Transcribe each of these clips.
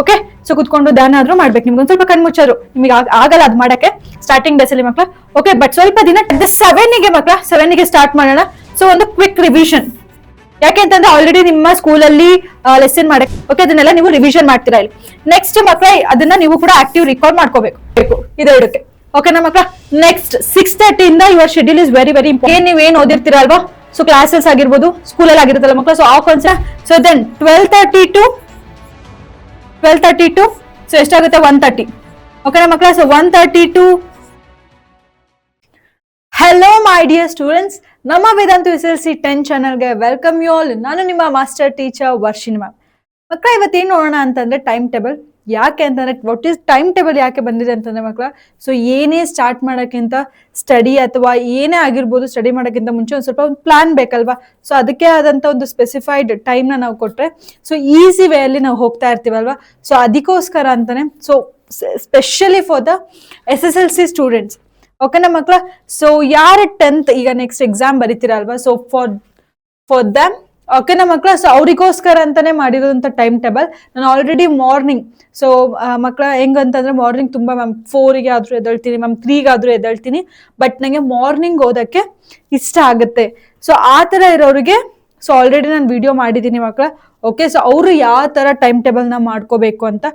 Okay. So ಕುತ್ಕೊಂಡು ಧ್ಯಾನ ಆದ್ರೂ ಮಾಡ್ಬೇಕು. ನಿಮ್ಗೆ ಒಂದ್ ಸ್ವಲ್ಪ ಕಣ್ಮುಚ್ಚಾದ್ರು ನಿಮಗೆ ಆಗಲ್ಲ ಅದ್ ಮಾಡಕ್ಕೆ ಸ್ಟಾರ್ಟಿಂಗ್ ಡೇಸ್ ಅಲ್ಲಿ ಮಕ್ಳ. ಓಕೆ, ಬಟ್ ಸ್ವಲ್ಪ ದಿನ 7ಗೆ ಮಕ್ಳ 7ಗೆ ಸ್ಟಾರ್ಟ್ ಮಾಡೋಣ. ಸೊ ಒಂದು ಕ್ವಿಕ್ ರಿವಿಷನ್. ಯಾಕೆ ಅಂತಂದ್ರೆ ಆಲ್ರೆಡಿ ನಿಮ್ಮ ಸ್ಕೂಲಲ್ಲಿ ಲೆಸನ್ ಮಾಡಕ್ಕೆ ಓಕೆ ಅದನ್ನೆಲ್ಲ ನೀವು ರಿವಿಷನ್ ಮಾಡ್ತೀರಾ ಇಲ್ಲಿ. ನೆಕ್ಸ್ಟ್ ಮಕ್ಳ ಅದನ್ನ ನೀವು ಕೂಡ ಆಕ್ಟಿವ್ ರಿಕಾಲ್ ಮಾಡ್ಕೋಬೇಕು ಇದಕ್ಕೆ. ಓಕೆನಾ ಮಕ್ಳ. ನೆಕ್ಸ್ಟ್ 6:30 ಇಂದ your schedule is very very important. ನೀವ್ ಏನ್ ಓದಿರ್ತೀರಾ ಅಲ್ವಾ, ಸೊ ಕ್ಲಾಸಸ್ ಆಗಿರ್ಬೋದು, ಸ್ಕೂಲಲ್ಲಿ ಆಗಿರುತ್ತಲ್ಲ ಮಕ್ಳ, ಸೊ ಆ concept. So then 12:30 to so ಎಷ್ಟಾಗುತ್ತೆ 1:30. ಓಕೆನಾ ಮಕ್ಳ. So 1:30 to hello my dear students, ನಮ್ಮ ವೇದಾಂತ SLC 10 ಚಾನಲ್ಗೆ ವೆಲ್ಕಮ್ ಯು ಆಲ್. ನಾನು ನಿಮ್ಮ ಮಾಸ್ಟರ್ ಟೀಚರ್ ವರ್ಷಿಣಿ ಮ್ಯಾಮ್. ಮಕ್ಕಳ ಇವತ್ತೇನು ನೋಡೋಣ ಅಂತಂದ್ರೆ ಟೈಮ್ ಟೇಬಲ್. ಯಾಕೆ ಅಂತಂದ್ರೆ ವಾಟ್ ಈಸ್ ಟೈಮ್ ಟೇಬಲ್ ಯಾಕೆ ಬಂದಿದೆ ಅಂತಂದ್ರೆ ಮಕ್ಕಳ, ಸೊ ಏನೇ ಸ್ಟಾರ್ಟ್ ಮಾಡೋಕ್ಕಿಂತ ಸ್ಟಡಿ ಅಥವಾ ಏನೇ ಆಗಿರ್ಬೋದು ಸ್ಟಡಿ ಮಾಡೋಕ್ಕಿಂತ ಮುಂಚೆ ಒಂದು ಸ್ವಲ್ಪ ಒಂದು ಪ್ಲಾನ್ ಬೇಕಲ್ವಾ. ಸೊ ಅದಕ್ಕೆ ಆದಂಥ ಒಂದು ಸ್ಪೆಸಿಫೈಡ್ ಟೈಮ್ನ ನಾವು ಕೊಟ್ಟರೆ ಸೊ ಈಸಿ ವೇ ಅಲ್ಲಿ ನಾವು ಹೋಗ್ತಾ ಇರ್ತೀವಲ್ವಾ. ಸೊ ಅದಕ್ಕೋಸ್ಕರ ಅಂತಾನೆ so specially for the SSLC students. ಓಕೆನಾ ಮಕ್ಕಳ. ಸೊ ಯಾರು 10th ಈಗ ನೆಕ್ಸ್ಟ್ ಎಕ್ಸಾಮ್ ಬರೀತೀರಲ್ವಾ, ಸೊ ಫಾರ್ ದಮ್ ಓಕೆನಾ ಮಕ್ಕಳ. ಸೊ ಅವರಿಗೋಸ್ಕರ ಅಂತಾನೆ ಮಾಡಿರೋಂಥ ಟೈಮ್ ಟೇಬಲ್. ನಾನು ಆಲ್ರೆಡಿ ಮಾರ್ನಿಂಗ್ ಸೊ ಮಕ್ಕಳ ಹೆಂಗಂತಂದ್ರೆ ಮಾರ್ನಿಂಗ್ ತುಂಬಾ ಮ್ಯಾಮ್ 4ಗೆ ಆದ್ರೂ ಎದ್ದೇಳ್ತೀನಿ ಮ್ಯಾಮ್, 3ಗೆ ಆದ್ರೂ ಎದ್ದೇಳ್ತೀನಿ, ಬಟ್ ನಂಗೆ ಮಾರ್ನಿಂಗ್ ಓದಕ್ಕೆ ಇಷ್ಟ ಆಗುತ್ತೆ. ಸೊ ಆ ತರ ಇರೋರಿಗೆ ಸೊ ಆಲ್ರೆಡಿ ನಾನು ವಿಡಿಯೋ ಮಾಡಿದ್ದೀನಿ ಮಕ್ಕಳ. ಓಕೆ, ಸೊ ಅವರು ಯಾವ ತರ ಟೈಮ್ ಟೇಬಲ್ನ ಮಾಡ್ಕೋಬೇಕು ಅಂತ.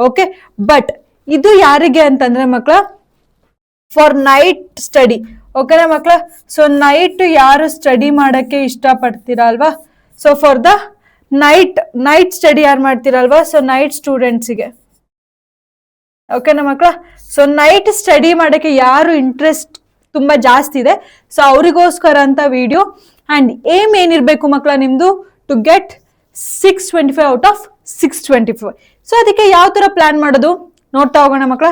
ಓಕೆ, ಬಟ್ ಇದು ಯಾರಿಗೆ ಅಂತಂದ್ರೆ ಮಕ್ಕಳ ಫಾರ್ ನೈಟ್ ಸ್ಟಡಿ. ಓಕೆನಾ ಮಕ್ಕಳ. ಸೊ ನೈಟ್ ಯಾರು ಸ್ಟಡಿ ಮಾಡಕ್ಕೆ ಇಷ್ಟ ಪಡ್ತೀರಾ ಅಲ್ವಾ, so for the night study ಯಾರು ಮಾಡ್ತೀರಲ್ವಾ, ಸೊ ನೈಟ್ ಸ್ಟೂಡೆಂಟ್ಸಿಗೆ. ಓಕೆನಾ ಮಕ್ಕಳ. ಸೊ ನೈಟ್ ಸ್ಟಡಿ ಮಾಡಕ್ಕೆ ಯಾರು ಇಂಟ್ರೆಸ್ಟ್ ತುಂಬಾ ಜಾಸ್ತಿ ಇದೆ, ಸೊ ಅವರಿಗೋಸ್ಕರ ಅಂತ ವಿಡಿಯೋ. ಅಂಡ್ ಏಮ್ ಏನಿರ್ಬೇಕು ಮಕ್ಕಳ ನಿಮ್ದು, to get 625 out of 625. So ಅದಕ್ಕೆ ಯಾವ ತರ ಪ್ಲಾನ್ ಮಾಡೋದು ನೋಡ್ತಾ ಹೋಗೋಣ ಮಕ್ಕಳ.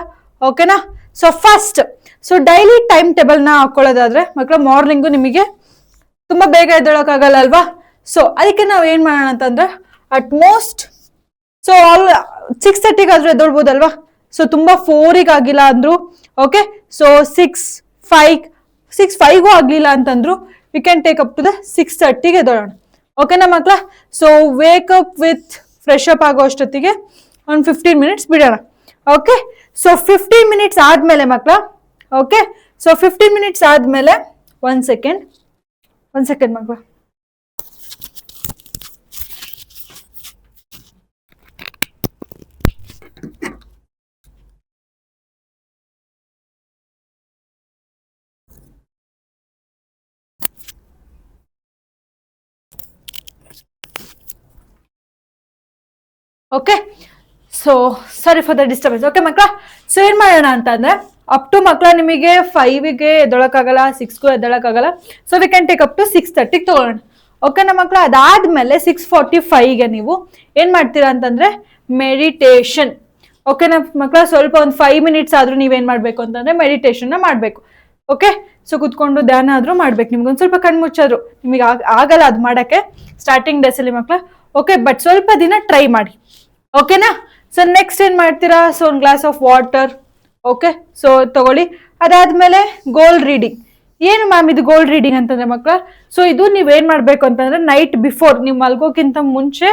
ಓಕೆನಾ. So first so daily time table ನ ಹಾಕೊಳ್ಳೋದಾದ್ರೆ ಮಕ್ಕಳ, ಮಾರ್ನಿಂಗು ನಿಮಗೆ ತುಂಬಾ ಬೇಗ ಎದ್ದೇಳೋಕ್ಕಾಗಲ್ಲ ಅಲ್ವಾ. ಸೊ ಅದಕ್ಕೆ ನಾವ್ ಏನ್ ಮಾಡೋಣ ಅಂತಂದ್ರೆ ಅಟ್ ಮೋಸ್ಟ್ ಸೊ 6:30 ಆದ್ರೂ ಎದ್ದೇಳ್ಬೋದಲ್ವಾ. ಸೊ ತುಂಬಾ 4ಗೆ ಆಗಿಲ್ಲ ಅಂದ್ರು ಓಕೆ, ಸೊ 6:05ಗೂ ಆಗ್ಲಿಲ್ಲ ಅಂತಂದ್ರು we can take up to the 6:30ಗೆ ಎದ್ದೇಳೋಣ. ಓಕೆನಾ ಮಕ್ಕಳ. So wake up with fresh up ಆಗೋ ಅಷ್ಟೊತ್ತಿಗೆ ಒಂದು 15 ಮಿನಿಟ್ಸ್ ಬಿಡೋಣ. ಓಕೆ, ಸೊ 15 ಮಿನಿಟ್ಸ್ ಆದ್ಮೇಲೆ ಮಕ್ಕಳ, ಓಕೆ, ಸೊ 15 ಮಿನಿಟ್ಸ್ ಆದ್ಮೇಲೆ ಒಂದ್ ಸೆಕೆಂಡ್ ಮಕ್ಕಳ. Okay, so sorry for the disturbance. Okay ಮಕ್ಕಳ. ಸೊ ಏನ್ ಮಾಡೋಣ ಅಂತಂದ್ರೆ ಅಪ್ ಟು ಮಕ್ಕಳ ನಿಮಗೆ 5ಗೆ ಎದ್ದೊಳಕ್ಕಾಗಲ್ಲ, 6ಗೂ ಎದ್ದೊಳಕ್ಕಾಗಲ್ಲ, so we can take up to 6:30 ತಗೊಳ್ಳೋಣ. ಓಕೆನಾ ಮಕ್ಕಳ. ಅದಾದ್ಮೇಲೆ 6:45ಗೆ ನೀವು ಏನ್ ಮಾಡ್ತೀರಾ ಅಂತಂದ್ರೆ ಮೆಡಿಟೇಷನ್. ಓಕೆನಾ ಮಕ್ಕಳ. ಸ್ವಲ್ಪ ಒಂದು 5 ಮಿನಿಟ್ಸ್ ಆದ್ರೂ ನೀವೇನ್ ಮಾಡ್ಬೇಕು ಅಂತಂದ್ರೆ ಮೆಡಿಟೇಷನ್ ನ ಮಾಡ್ಬೇಕು. ಓಕೆ, ಸೊ ಕುತ್ಕೊಂಡು ಧ್ಯಾನ ಆದ್ರೂ ಮಾಡ್ಬೇಕು. ನಿಮ್ಗೆ ಒಂದ್ ಸ್ವಲ್ಪ ಕಣ್ಮುಚ್ಚಾದ್ರು ನಿಮಗೆ ಆಗಲ್ಲ ಅದ್ ಮಾಡಕ್ಕೆ ಸ್ಟಾರ್ಟಿಂಗ್ ಡೇಸ್ ಅಲ್ಲಿ ಮಕ್ಕಳ. ಓಕೆ, ಬಟ್ ಸ್ವಲ್ಪ ದಿನ ಟ್ರೈ ಮಾಡಿ. ಓಕೆನಾ. ಸೊ ನೆಕ್ಸ್ಟ್ ಏನ್ ಮಾಡ್ತೀರಾ, ಸೊ ಒಂದು glass of water okay so ತಗೊಳ್ಳಿ. ಅದಾದ್ಮೇಲೆ ಗೋಲ್ ರೀಡಿಂಗ್. ಏನು ಮ್ಯಾಮ್ ಇದು ಗೋಲ್ ರೀಡಿಂಗ್ ಅಂತಂದ್ರೆ ಮಕ್ಕಳ, ಸೊ ಇದು ನೀವೇನ್ ಮಾಡ್ಬೇಕು ಅಂತಂದ್ರೆ ನೈಟ್ ಬಿಫೋರ್ ನೀವು ಮಲ್ಗೋಕ್ಕಿಂತ ಮುಂಚೆ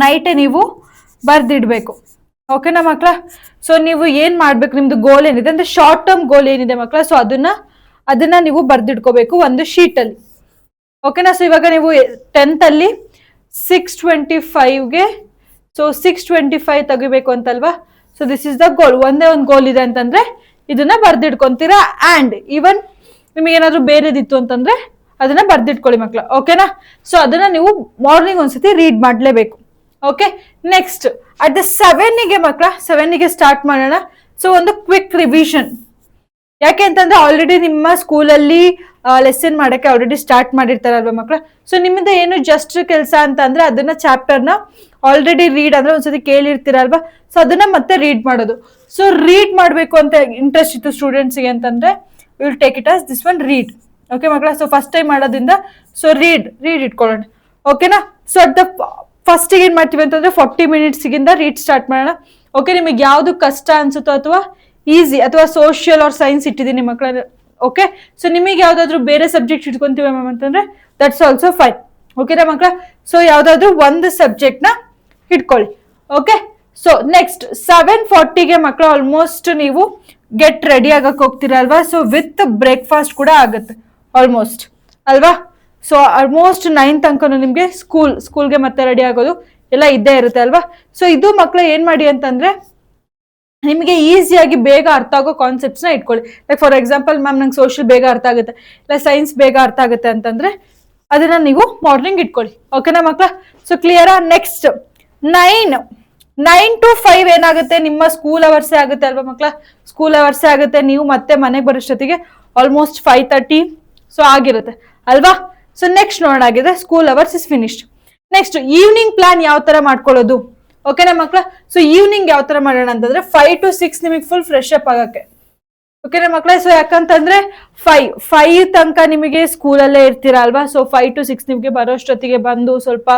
ನೈಟೇ ನೀವು ಬರ್ದಿಡ್ಬೇಕು. ಓಕೆನಾ ಮಕ್ಕಳ. ಸೊ ನೀವು ಏನ್ ಮಾಡ್ಬೇಕು, ನಿಮ್ದು ಗೋಲ್ ಏನಿದೆ ಅಂದ್ರೆ ಶಾರ್ಟ್ ಟರ್ಮ್ ಗೋಲ್ ಏನಿದೆ ಮಕ್ಕಳ, ಸೊ ಅದನ್ನ ನೀವು ಬರ್ದಿಡ್ಕೋಬೇಕು ಒಂದು ಶೀಟ್ ಅಲ್ಲಿ. ಓಕೆನಾ. ಸೊ ಇವಾಗ ನೀವು 10th ಅಲ್ಲಿ 6:25ಗೆ ಸೊ 6:25 ತೆಗಿಬೇಕು ಅಂತಲ್ವಾ. So this is the goal. ಒಂದೇ ಒಂದು ಗೋಲ್ ಇದೆ ಅಂತಂದ್ರೆ ಇದನ್ನ ಬರ್ದಿಡ್ಕೊಂತೀರಾ. ಅಂಡ್ ಈವನ್ ನಿಮಗೆ ಏನಾದ್ರು ಬೇರೆದಿತ್ತು ಅಂತಂದ್ರೆ ಅದನ್ನ ಬರ್ದಿಟ್ಕೊಳ್ಳಿ ಮಕ್ಳು. ಓಕೆನಾ. ಸೊ ಅದನ್ನ ನೀವು ಮಾರ್ನಿಂಗ್ ಒಂದ್ಸತಿ ರೀಡ್ ಮಾಡ್ಲೇಬೇಕು. ಓಕೆ, ನೆಕ್ಸ್ಟ್ ಅಟ್ ದ 7ಗೆ ಮಕ್ಳ 7ಗೆ ಸ್ಟಾರ್ಟ್ ಮಾಡೋಣ. ಸೊ ಒಂದು ಕ್ವಿಕ್ ರಿವಿಷನ್. ಯಾಕೆ ಅಂತಂದ್ರೆ ಆಲ್ರೆಡಿ ನಿಮ್ಮ ಸ್ಕೂಲಲ್ಲಿ ಲೆಸನ್ ಮಾಡಕ್ಕೆ ಆಲ್ರೆಡಿ ಸ್ಟಾರ್ಟ್ ಮಾಡಿರ್ತಾರಲ್ವಾ ಮಕ್ಳ. ಸೊ ನಿಮ್ಮಿಂದ ಏನು ಜಸ್ಟ್ ಕೆಲಸ ಅಂತ ಅಂದ್ರೆ ಅದನ್ನ ಚಾಪ್ಟರ್ನ ಆಲ್ರೆಡಿ ರೀಡ್ ಅಂದ್ರೆ ಒಂದ್ಸತಿ ಕೇಳಿರ್ತೀರಲ್ವಾ, ಸೊ ಅದನ್ನ ಮತ್ತೆ ರೀಡ್ ಮಾಡೋದು. ಸೊ ರೀಡ್ ಮಾಡ್ಬೇಕು ಅಂತ ಇಂಟ್ರೆಸ್ಟ್ ಇತ್ತು ಸ್ಟೂಡೆಂಟ್ಸ್ಗೆ ಅಂತಂದ್ರೆ will take it as this one read. Okay ಮಕ್ಳ. ಸೊ ಫಸ್ಟ್ ಟೈಮ್ ಮಾಡೋದ್ರಿಂದ ಸೊ ರೀಡ್ ಇಟ್ಕೊಳ್ಳೋಣ. ಓಕೆನಾ. ಸೊ ಅಟ್ ದ ಫಸ್ಟ್ ಏನ್ ಮಾಡ್ತೀವಿ ಅಂತಂದ್ರೆ 40 ಮಿನಿಟ್ಸ್ಗಿಂತ ರೀಡ್ ಸ್ಟಾರ್ಟ್ ಮಾಡೋಣ. ಓಕೆ, ನಿಮಗೆ ಯಾವ್ದು ಕಷ್ಟ ಅನ್ಸುತ್ತೋ ಅಥವಾ ಈಸಿ ಅಥವಾ ಸೋಷಿಯಲ್ ಆರ್ ಸೈನ್ಸ್ ಇಟ್ಟಿದ್ದೀನಿ ಮಕ್ಕಳ. ಓಕೆ, ಸೊ ನಿಮಗೆ ಯಾವ್ದಾದ್ರು ಬೇರೆ ಸಬ್ಜೆಕ್ಟ್ ಇಟ್ಕೊಂತೀವಿ ಮ್ಯಾಮ್ ಅಂತಂದ್ರೆ ದಟ್ಸ್ ಆಲ್ಸೋ ಫೈನ್. ಓಕೆನಾ ಮಕ್ಕಳ. ಸೊ ಯಾವ್ದಾದ್ರು ಒಂದು ಸಬ್ಜೆಕ್ಟ್ ನ ಇಟ್ಕೊಳ್ಳಿ. ಓಕೆ, ಸೊ ನೆಕ್ಸ್ಟ್ 7:40ಗೆ ಮಕ್ಕಳು ಆಲ್ಮೋಸ್ಟ್ ನೀವು ಗೆಟ್ ರೆಡಿ ಆಗಕ್ಕೆ ಹೋಗ್ತೀರಾ ಅಲ್ವಾ. ಸೊ ವಿತ್ ಬ್ರೇಕ್ಫಾಸ್ಟ್ ಕೂಡ ಆಗುತ್ತೆ ಆಲ್ಮೋಸ್ಟ್ ಅಲ್ವಾ. ಸೊ ಆಲ್ಮೋಸ್ಟ್ 9 ತನಕನೂ ನಿಮ್ಗೆ ಸ್ಕೂಲ್ಗೆ ಮತ್ತೆ ರೆಡಿ ಆಗೋದು ಎಲ್ಲ ಇದ್ದೇ ಇರುತ್ತೆ ಅಲ್ವಾ. ಸೊ ಇದು ಮಕ್ಕಳು ಏನ್ ಮಾಡಿ ಅಂತಂದ್ರೆ ನಿಮಗೆ ಈಸಿಯಾಗಿ ಬೇಗ ಅರ್ಥ ಆಗೋ ಕಾನ್ಸೆಪ್ಟ್ಸ್ ನ ಇಟ್ಕೊಳ್ಳಿ. ಲೈಕ್ ಫಾರ್ ಎಕ್ಸಾಂಪಲ್ ಮ್ಯಾಮ್ ನಂಗೆ ಸೋಷಿಯಲ್ ಬೇಗ ಅರ್ಥ ಆಗುತ್ತೆ, ಇಲ್ಲ ಸೈನ್ಸ್ ಬೇಗ ಅರ್ಥ ಆಗುತ್ತೆ ಅಂತಂದ್ರೆ ಅದನ್ನ ನೀವು ಮಾರ್ನಿಂಗ್ ಇಟ್ಕೊಳ್ಳಿ. ಓಕೆನಾ ಮಕ್ಕಳ. ಸೊ ಕ್ಲಿಯರಾ. ನೆಕ್ಸ್ಟ್ 9 to 5 ಏನಾಗುತ್ತೆ, ನಿಮ್ಮ ಸ್ಕೂಲ್ ಅವರ್ಸೇ ಆಗುತ್ತೆ ಅಲ್ವಾ ಮಕ್ಕಳ. ಸ್ಕೂಲ್ ಅವರ್ಸೇ ಆಗುತ್ತೆ. ನೀವು ಮತ್ತೆ ಮನೆಗೆ ಬರೋಷ್ಟೊತ್ತಿಗೆ ಆಲ್ಮೋಸ್ಟ್ 5:30 ಸೊ ಆಗಿರುತ್ತೆ ಅಲ್ವಾ. ಸೊ ನೆಕ್ಸ್ಟ್ ನೋಡೋಣಾಗಿದೆ school hours is finished. Next evening plan ಯಾವ ತರ ಮಾಡ್ಕೊಳ್ಳೋದು. ಓಕೆನಾ ಮಕ್ಕಳ. ಸೊ ಈವ್ನಿಂಗ್ ಯಾವ ತರ ಮಾಡೋಣ ಅಂತಂದ್ರೆ 5 to 6 ನಿಮಗೆ ಫುಲ್ ಫ್ರೆಶ್ ಅಪ್ ಆಗಕ್ಕೆ. ಓಕೆನಾ ಮಕ್ಕಳ. ಸೊ ಯಾಕಂತಂದ್ರೆ 5 ತನಕ ನಿಮಗೆ ಸ್ಕೂಲಲ್ಲೇ ಇರ್ತೀರಾ ಅಲ್ವಾ. ಸೊ 5 to 6 ನಿಮ್ಗೆ ಬರೋಷ್ಟೊತ್ತಿಗೆ ಬಂದು ಸ್ವಲ್ಪ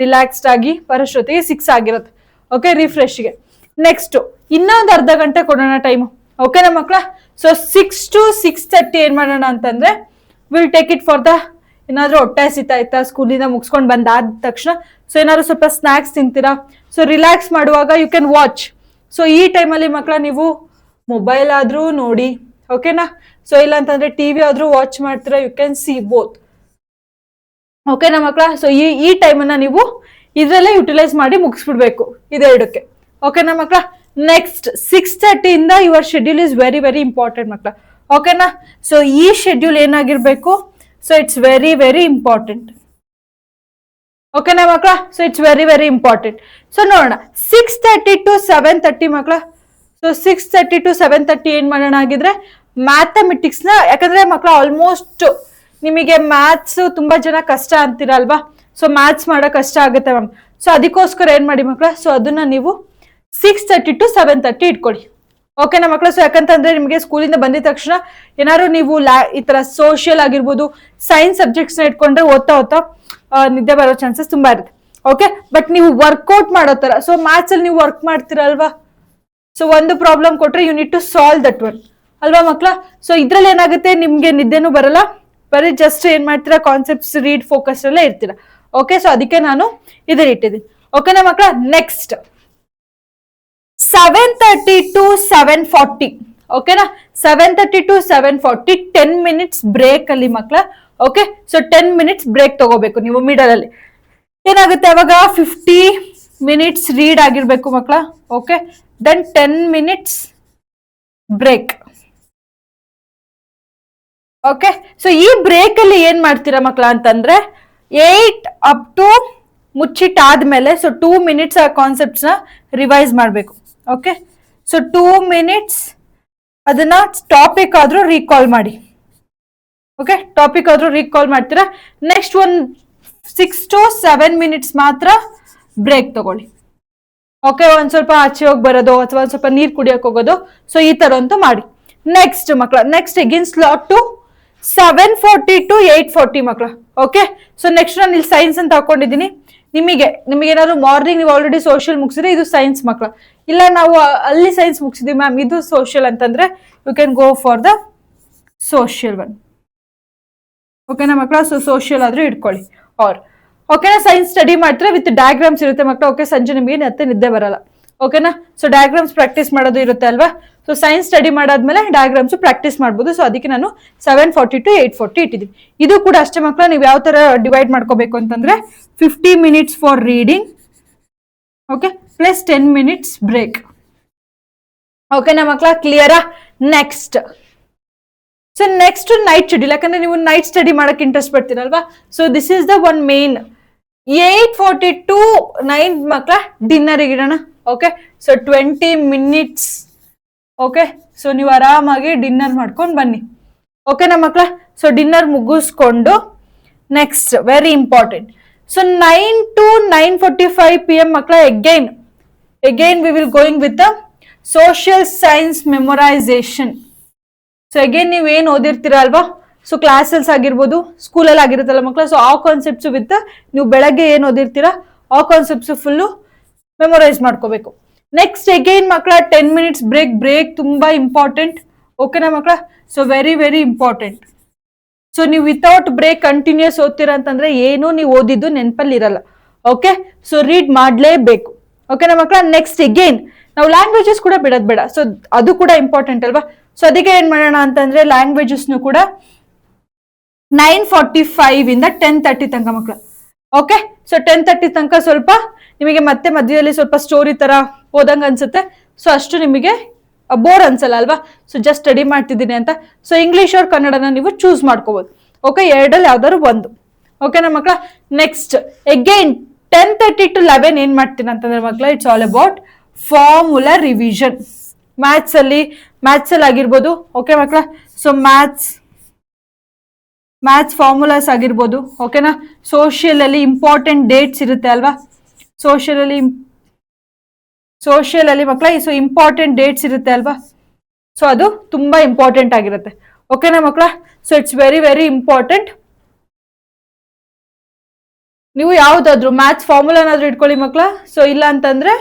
ರಿಲ್ಯಾಕ್ಸ್ಡ್ ಆಗಿ ಬರೋಷ್ಟೊತ್ತಿಗೆ 6 ಆಗಿರುತ್ತೆ. ಓಕೆ, ರಿಫ್ರೆಶ್ಗೆ. ನೆಕ್ಸ್ಟ್ ಇನ್ನೊಂದು ಅರ್ಧ ಗಂಟೆ ಕೊಡೋಣ ಟೈಮು. ಓಕೆನಾ ಮಕ್ಕಳ. ಸೊ 6 to 6:30 ಏನ್ ಮಾಡೋಣ ಅಂತಂದ್ರೆ will take it for the ಏನಾದ್ರು ಹೊಟ್ಟೆ ಹಸಿತಾ ಸ್ಕೂಲಿಂದ ಮುಗಿಸ್ಕೊಂಡು ಬಂದಾದ ತಕ್ಷಣ ಸೊ ಏನಾದ್ರು ಸ್ವಲ್ಪ ಸ್ನಾಕ್ಸ್ ತಿಂತೀರಾ. ಸೊ ರಿಲ್ಯಾಕ್ಸ್ ಮಾಡುವಾಗ ಯು ಕ್ಯಾನ್ ವಾಚ್. ಸೊ ಈ ಟೈಮಲ್ಲಿ ಮಕ್ಕಳ ನೀವು ಮೊಬೈಲ್ ಆದ್ರೂ ನೋಡಿ. ಓಕೆನಾ. ಸೊ ಇಲ್ಲ ಅಂತಂದ್ರೆ ಟಿವಿ ಆದ್ರೂ ವಾಚ್ ಮಾಡ್ತೀರಾ. You can see both. ಓಕೆನಾ ಮಕ್ಕಳ. ಸೊ ಈ ಟೈಮನ್ನ ನೀವು ಇದ್ರಲ್ಲೇ ಯುಟಿಲೈಸ್ ಮಾಡಿ ಮುಗಿಸ್ಬಿಡ್ಬೇಕು ಇದೆರಡಕ್ಕೆ. ಓಕೆನಾ ಮಕ್ಕಳ. ನೆಕ್ಸ್ಟ್ 6:30 ಇಂದ your schedule is very very important ಮಕ್ಕಳ. ಓಕೆನಾ. ಸೊ ಈ ಶೆಡ್ಯೂಲ್ ಏನಾಗಿರ್ಬೇಕು. So it's very very important. ಓಕೆನಾ ಮಕ್ಕಳ. So it's very very important. So ನೋಡೋಣ 6:30 to 7:30 ಮಕ್ಕಳ. ಸೊ 6:30 to 7:30 ಏನ್ ಮಾಡೋಣ ಆಗಿದ್ರೆ ಮ್ಯಾಥಮೆಟಿಕ್ಸ್ ನ, ಯಾಕಂದ್ರೆ ಮಕ್ಕಳ ಆಲ್ಮೋಸ್ಟ್ ನಿಮಗೆ ಮ್ಯಾಥ್ಸ್ ತುಂಬಾ ಜನ ಕಷ್ಟ ಅಂತೀರಾ ಅಲ್ವಾ. ಸೊ ಮ್ಯಾಥ್ಸ್ ಮಾಡಕ್ ಕಷ್ಟ ಆಗುತ್ತೆ ಮ್ಯಾಮ್. ಸೊ ಅದಕ್ಕೋಸ್ಕರ ಏನ್ ಮಾಡಿ ಮಕ್ಕಳ. ಸೊ ಅದನ್ನ ನೀವು 6:30 to 7:30 ಇಟ್ಕೊಳ್ಳಿ. ಓಕೆನಾ ಮಕ್ಕಳ. ಸೊ ಯಾಕಂತಂದ್ರೆ ನಿಮಗೆ ಸ್ಕೂಲಿಂದ ಬಂದಿದ ತಕ್ಷಣ ಏನಾದ್ರು ನೀವು ಈ ತರ ಸೋಷಿಯಲ್ ಆಗಿರ್ಬೋದು ಸೈನ್ಸ್ ಸಬ್ಜೆಕ್ಟ್ಸ್ ನ ಇಟ್ಕೊಂಡ್ರೆ ಓದ್ತಾ ನಿದ್ದೆ ಬರೋ ಚಾನ್ಸಸ್ ತುಂಬಾ ಇರುತ್ತೆ. ಓಕೆ, ಬಟ್ ನೀವು ವರ್ಕೌಟ್ ಮಾಡೋ ತರ. ಸೊ ಮ್ಯಾಥ್ಸ್ ಅಲ್ಲಿ ನೀವು ವರ್ಕ್ ಮಾಡ್ತೀರಲ್ವಾ. ಸೊ ಒಂದು ಪ್ರಾಬ್ಲಮ್ ಕೊಟ್ರೆ you need to solve that one ಅಲ್ವಾ ಮಕ್ಕಳ. ಸೊ ಇದ್ರಲ್ಲಿ ಏನಾಗುತ್ತೆ ನಿಮ್ಗೆ ನಿದ್ದೆನೂ ಬರಲ್ಲ, ಬರೀ ಜಸ್ಟ್ ಏನ್ ಮಾಡ್ತೀರಾ ಕಾನ್ಸೆಪ್ಟ್ಸ್ ರೀಡ್ ಫೋಕಸ್ ಅಲ್ಲೇ ಇರ್ತೀರಾ. ಓಕೆ, ಸೊ ಅದಕ್ಕೆ ನಾನು ಇದನ್ನ ಇಟ್ಟಿದ್ದೀನಿ. ಓಕೆನಾ ಮಕ್ಕಳ. Next 7:30 to 7:40. ಓಕೆನಾ. 7:30 to 7:40 10 minutes ಬ್ರೇಕ್ ಅಲ್ಲಿ ಮಕ್ಕಳ. ಓಕೆ, ಸೊ 10 minutes ಬ್ರೇಕ್ ತಗೋಬೇಕು ನೀವು ಮಿಡಲ್ ಅಲ್ಲಿ. ಏನಾಗುತ್ತೆ ಅವಾಗ 50 minutes ರೀಡ್ ಆಗಿರ್ಬೇಕು ಮಕ್ಕಳ. Okay, then 10 minutes break. Okay, so ಈ ಬ್ರೇಕ್ ಅಲ್ಲಿ ಏನ್ ಮಾಡ್ತೀರಾ ಮಕ್ಕಳ ಅಂತಂದ್ರೆ 8 up to ಮುಚ್ಚಿಟ್ಟಾದ್ಮೇಲೆ ಸೊ 2 minutes ಆ ಕಾನ್ಸೆಪ್ಟ್ಸ್ ನ ರಿವೈಸ್ ಮಾಡ್ಬೇಕು. ಓಕೆ, ಸೊ 2 minutes ಅದನ್ನ ಟಾಪಿಕ್ ಆದ್ರೂ ರೀಕಾಲ್ ಮಾಡಿ. ಓಕೆ, ಟಾಪಿಕ್ ಆದ್ರೂ ರೀಕಾಲ್ ಮಾಡ್ತೀರಾ. ನೆಕ್ಸ್ಟ್ 6 to 7 minutes ಮಾತ್ರ ಬ್ರೇಕ್ ತಗೊಳ್ಳಿ. ಓಕೆ, ಒಂದ್ ಸ್ವಲ್ಪ ಆಚೆ ಹೋಗಿ ಬರೋದು ಅಥವಾ ಒಂದ್ ಸ್ವಲ್ಪ ನೀರ್ ಕುಡಿಯಕ್ ಹೋಗೋದು. ಸೊ ಈ ತರ ಅಂತೂ ಮಾಡಿ. ನೆಕ್ಸ್ಟ್ ಮಕ್ಕಳ, ನೆಕ್ಸ್ಟ್ ಎಗಿನ್ ಸ್ಲಾಟ್ ಟು 7:40 to 8:40 ಮಕ್ಕಳ. ಓಕೆ, ಸೊ ನೆಕ್ಸ್ಟ್ ನಾನು ಇಲ್ಲಿ ಸೈನ್ಸ್ ಅಂತ ಹಾಕೊಂಡಿದ್ದೀನಿ. ನಿಮಗೆ ಏನಾದ್ರು ಮಾರ್ನಿಂಗ್ ನೀವು ಆಲ್ರೆಡಿ ಸೋಷಿಯಲ್ ಮುಗಿಸಿದ್ರೆ ಇದು ಸೈನ್ಸ್ ಮಕ್ಕಳ. ಇಲ್ಲ ನಾವು ಅಲ್ಲಿ ಸೈನ್ಸ್ ಮುಗಿಸಿದ್ವಿ ಮ್ಯಾಮ್ ಇದು ಸೋಷಿಯಲ್ ಅಂತಂದ್ರೆ you can go for the social one. ಓಕೆನಾ ಮಕ್ಕಳ. ಸೊ ಸೋಷಿಯಲ್ ಆದ್ರೂ ಇಟ್ಕೊಳ್ಳಿ. ಓಕೆನಾ. ಸೈನ್ಸ್ ಸ್ಟಡಿ ಮಾಡ್ತಾರೆ ವಿತ್ ಡಯಾಗ್ರಾಮ್ಸ್ ಇರುತ್ತೆ ಮಕ್ಕಳ. ಓಕೆ, ಸಂಜೆ ನಿಮಗೆ ಮತ್ತೆ ನಿದ್ದೆ ಬರಲ್ಲ. ಓಕೆನಾ. ಸೊ ಡಯಾಗ್ರಾಮ್ಸ್ ಪ್ರಾಕ್ಟೀಸ್ ಮಾಡೋದು ಇರುತ್ತೆ ಅಲ್ವಾ. ಸೊ ಸೈನ್ಸ್ ಸ್ಟಡಿ ಮಾಡಾದ್ಮೇಲೆ ಡಯಾಗ್ರಾಮ್ಸ್ ಪ್ರಾಕ್ಟೀಸ್ ಮಾಡ್ಬೋದು. ಸೊ ಅದಕ್ಕೆ ನಾನು 7:40 to 8:40 ಇಟ್ಟಿದ್ದೀನಿ. ಇದು ಕೂಡ ಅಷ್ಟೇ ಮಕ್ಕಳ. ನೀವು ಯಾವ ತರ ಡಿವೈಡ್ ಮಾಡ್ಕೋಬೇಕು ಅಂತಂದ್ರೆ 50 minutes for reading. Okay, plus 10 minutes break. ಓಕೆನಾ ಮಕ್ಕಳ. ಕ್ಲಿಯರಾ. Next so next night schedule. ಯಾಕಂದ್ರೆ ನೀವು ನೈಟ್ ಸ್ಟಡಿ ಮಾಡಕ್ ಇಂಟ್ರೆಸ್ಟ್ ಪಡ್ತೀರಲ್ವಾ. So this is the one main. 8:40 to 9 ಮಕ್ಕಳ ಡಿನ್ನರ್ಗೆ ಇಡೋಣ. Okay, so 20 minutes. Okay, so ನೀವು ಆರಾಮಾಗಿ ಡಿನ್ನರ್ ಮಾಡ್ಕೊಂಡು ಬನ್ನಿ. ಓಕೆನಾ ಮಕ್ಕಳ. ಸೊ ಡಿನ್ನರ್ ಮುಗಿಸ್ಕೊಂಡು next very important. So 9 to 9:45 PM ಮಕ್ಕಳ again we will going with the social science memorization. So again ನೀವು ಏನ್ ಓದಿರ್ತೀರಾ ಅಲ್ವಾ. ಸೊ ಕ್ಲಾಸಸ್ ಆಗಿರ್ಬೋದು ಸ್ಕೂಲಲ್ಲಿ ಆಗಿರುತ್ತಲ್ಲ ಮಕ್ಕಳ. ಸೊ ಆ ಕಾನ್ಸೆಪ್ಟ್ಸ್ ವಿತ್ ನೀವು ಬೆಳಗ್ಗೆ ಏನ್ ಓದಿರ್ತೀರಾ ಆ ಕಾನ್ಸೆಪ್ಟ್ಸ್ ಫುಲ್ಲು ಮೆಮೊರೈಸ್ ಮಾಡ್ಕೋಬೇಕು. ನೆಕ್ಸ್ಟ್ ಅಗೈನ್ ಮಕ್ಕಳ 10 minutes ಬ್ರೇಕ್ ತುಂಬಾ ಇಂಪಾರ್ಟೆಂಟ್. ಓಕೆನಾ ಮಕ್ಕಳ. So very very important. So ನೀವು ವಿತೌಟ್ ಬ್ರೇಕ್ ಕಂಟಿನ್ಯೂಸ್ ಓದ್ತೀರಾ ಅಂತಂದ್ರೆ ಏನು ನೀವು ಓದಿದ್ದು ನೆನಪಲ್ಲಿ ಇರಲ್ಲ. ಓಕೆ, ಸೊ ರೀಡ್ ಮಾಡ್ಲೇಬೇಕು. ಓಕೆನಾ ಮಕ್ಕಳ. ನೆಕ್ಸ್ಟ್ ಅಗೇನ್ ನಾವು ಲ್ಯಾಂಗ್ವೇಜಸ್ ಕೂಡ ಬಿಡೋದ್ ಬೇಡ, ಸೊ ಅದು ಕೂಡ ಇಂಪಾರ್ಟೆಂಟ್ ಅಲ್ವಾ. ಸೊ ಅದಕ್ಕೆ ಏನ್ ಮಾಡೋಣ ಅಂತಂದ್ರೆ ಲ್ಯಾಂಗ್ವೇಜಸ್ನು ಕೂಡ 9:45 ಇಂದ 10:30 ತನಕ ಮಕ್ಕಳು. ಓಕೆ, ಸೊ 10:30 ತನಕ ಸ್ವಲ್ಪ ನಿಮಗೆ ಮತ್ತೆ ಮಧ್ಯದಲ್ಲಿ ಸ್ವಲ್ಪ ಸ್ಟೋರಿ ತರ ಓದಂಗ ಅನ್ಸುತ್ತೆ. ಸೊ ಅಷ್ಟು ನಿಮಗೆ ಬೋರ್ ಅನ್ಸಲ್ಲ ಅಲ್ವಾ. ಸೊ ಜಸ್ಟ್ ಸ್ಟಡಿ ಮಾಡ್ತಿದ್ದೀನಿ ಅಂತ. ಸೊ ಇಂಗ್ಲಿಷ್ ಅವ್ರ ಕನ್ನಡನ ನೀವು ಚೂಸ್ ಮಾಡ್ಕೋಬಹುದು. ಓಕೆ, ಎರಡಲ್ಲಿ ಯಾವ್ದಾದ್ರು ಒಂದು. ಓಕೆನಾ ಮಕ್ಕಳ. ನೆಕ್ಸ್ಟ್ ಅಗೇನ್ 10:30 to 11 ಏನ್ ಮಾಡ್ತೀನಿ ಅಂತಂದ್ರೆ ಮಕ್ಕಳ, it's all about formula revision. Maths ಅಲ್ಲಿ ಆಗಿರ್ಬೋದು. ಓಕೆ ಮಕ್ಕಳ. ಸೊ ಮ್ಯಾಥ್ಸ್ ಫಾರ್ಮುಲಾಸ್ ಆಗಿರ್ಬೋದು. ಓಕೆನಾ. ಸೋಷಿಯಲ್ ಅಲ್ಲಿ ಇಂಪಾರ್ಟೆಂಟ್ ಡೇಟ್ಸ್ ಇರುತ್ತೆ ಅಲ್ವಾ. ಸೋಷಿಯಲ್ ಅಲ್ಲಿ ಮಕ್ಕಳ ಸೊ ಇಂಪಾರ್ಟೆಂಟ್ ಡೇಟ್ಸ್ ಇರುತ್ತೆ ಅಲ್ವಾ. ಸೊ ಅದು ತುಂಬಾ ಇಂಪಾರ್ಟೆಂಟ್ ಆಗಿರುತ್ತೆ. ಓಕೆನಾ ಮಕ್ಕಳ. So it's very very important. ನೀವು ಯಾವ್ದಾದ್ರು ಮ್ಯಾಥ್ಸ್ ಫಾರ್ಮುಲಾನಾದ್ರೂ ಇಟ್ಕೊಳ್ಳಿ ಮಕ್ಕಳ. ಸೊ ಇಲ್ಲ ಅಂತಂದ್ರೆ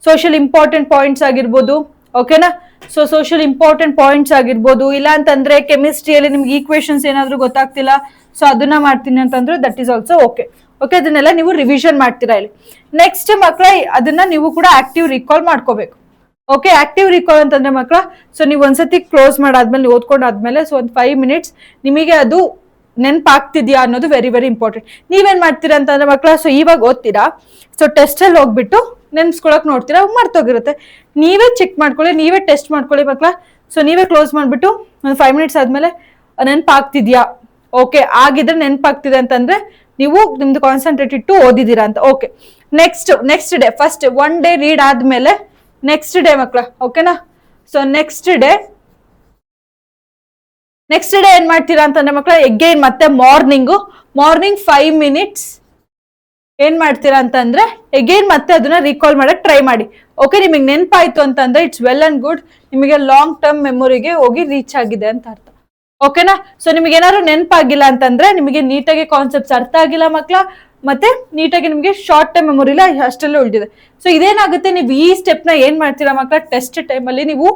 ಸೋಷಿಯಲ್ ಇಂಪಾರ್ಟೆಂಟ್ ಪಾಯಿಂಟ್ಸ್ ಆಗಿರ್ಬೋದು. ಓಕೆನಾ. ಸೊ ಸೋಷಿಯಲ್ ಇಂಪಾರ್ಟೆಂಟ್ ಪಾಯಿಂಟ್ಸ್ ಆಗಿರ್ಬೋದು. ಇಲ್ಲ ಅಂತಂದ್ರೆ ಕೆಮಿಸ್ಟ್ರಿಯಲ್ಲಿ ನಿಮ್ಗೆ ಈಕ್ವೇಶನ್ಸ್ ಏನಾದ್ರು ಗೊತ್ತಾಗ್ತಿಲ್ಲ, ಸೊ ಅದನ್ನ ಮಾಡ್ತೀನಿ ಅಂತಂದ್ರೆ that is also okay. Okay, ಅದನ್ನೆಲ್ಲ ನೀವು ರಿವಿಷನ್ ಮಾಡ್ತೀರಾ ಇಲ್ಲಿ. ನೆಕ್ಸ್ಟ್ ಮಕ್ಕಳ, ಅದನ್ನ ನೀವು ಕೂಡ ಆಕ್ಟಿವ್ ರಿಕಾಲ್ ಮಾಡ್ಕೋಬೇಕು. ಓಕೆ, ಆಕ್ಟಿವ್ ರಿಕಾಲ್ ಅಂತಂದ್ರೆ ಮಕ್ಕಳ, ಸೊ ನೀವು ಒಂದ್ಸತಿ ಕ್ಲೋಸ್ ಮಾಡಾದ್ಮೇಲೆ ಓದ್ಕೊಂಡಾದ್ಮೇಲೆ ಸೊ ಒಂದು 5 minutes ನಿಮಗೆ ಅದು ನೆನಪಾಗ್ತಿದ್ಯಾ ಅನ್ನೋದು ವೆರಿ ವೆರಿ ಇಂಪಾರ್ಟೆಂಟ್. ನೀವೇನ್ ಮಾಡ್ತೀರಾ ಅಂತಂದ್ರೆ ಮಕ್ಕಳ, ಸೊ ಇವಾಗ ಓದ್ತೀರಾ, ಸೊ ಟೆಸ್ಟ್ ಅಲ್ಲಿ ಹೋಗ್ಬಿಟ್ಟು ನೆನ್ಸ್ಕೊಳಕ್ ನೋಡ್ತೀರಾ, ಮರ್ತೋಗಿರುತ್ತೆ. ನೀವೇ ಚೆಕ್ ಮಾಡ್ಕೊಳ್ಳಿ, ನೀವೇ ಟೆಸ್ಟ್ ಮಾಡ್ಕೊಳ್ಳಿ ಮಕ್ಕಳ. ಸೊ ನೀವೇ ಕ್ಲೋಸ್ ಮಾಡ್ಬಿಟ್ಟು ಒಂದು 5 minutes ಆದ್ಮೇಲೆ ನೆನಪಾಗ್ತಿದ್ಯಾ, ಓಕೆ ಆಗಿದ್ರೆ ನೆನಪಾಗ್ತಿದೆ ಅಂತಂದ್ರೆ ನೀವು ನಿಮ್ದು ಕಾನ್ಸಂಟ್ರೇಟ್ ಇಟ್ಟು ಓದಿದ್ದೀರಾ ಅಂತ. Okay, next day first 1 day read ಆದ್ಮೇಲೆ ನೆಕ್ಸ್ಟ್ ಡೇ ಮಕ್ಕಳ. ಓಕೆನಾ. ಸೊ ನೆಕ್ಸ್ಟ್ ಡೇ ಏನ್ ಮಾಡ್ತೀರಾ ಅಂತಂದ್ರೆ ಮಕ್ಕಳ, ಎಗೇನ್ ಮತ್ತೆ ಮಾರ್ನಿಂಗ್ 5 minutes ಏನ್ ಮಾಡ್ತೀರಾ ಅಂತಂದ್ರೆ ಎಗೇನ್ ಮತ್ತೆ ಅದನ್ನ ರೀಕಾಲ್ ಮಾಡಕ್ ಟ್ರೈ ಮಾಡಿ. ಓಕೆ, ನಿಮಗೆ ನೆನಪಾಯ್ತು ಅಂತಂದ್ರೆ ಇಟ್ಸ್ ವೆಲ್ ಅಂಡ್ ಗುಡ್, ನಿಮಗೆ ಲಾಂಗ್ ಟರ್ಮ್ ಮೆಮೊರಿಗೆ ಹೋಗಿ ರೀಚ್ ಆಗಿದೆ ಅಂತ ಅರ್ಥ. ಓಕೆನಾ. ಸೊ ನಿಮ್ಗೆ ಏನಾದ್ರು ನೆನಪಾಗಿಲ್ಲ ಅಂತಂದ್ರೆ ನಿಮಗೆ ನೀಟಾಗಿ ಕಾನ್ಸೆಪ್ಟ್ಸ್ ಅರ್ಥ ಆಗಿಲ್ಲ ಮಕ್ಕಳ, ಮತ್ತೆ ನೀಟಾಗಿ ನಿಮ್ಗೆ ಶಾರ್ಟ್ ಟೈಮ್ ಮೆಮೊರಿಲ್ಲ ಅಷ್ಟೆಲ್ಲ ಉಳಿದಿದೆ. ಸೊ ಇದೇನಾಗುತ್ತೆ, ನೀವು ಈ ಸ್ಟೆಪ್ ನ ಏನ್ ಮಾಡ್ತೀರಾ ಮಕ್ಕಳ, ಟೆಸ್ಟ್ ಟೈಮ್ ಅಲ್ಲಿ ನೀವು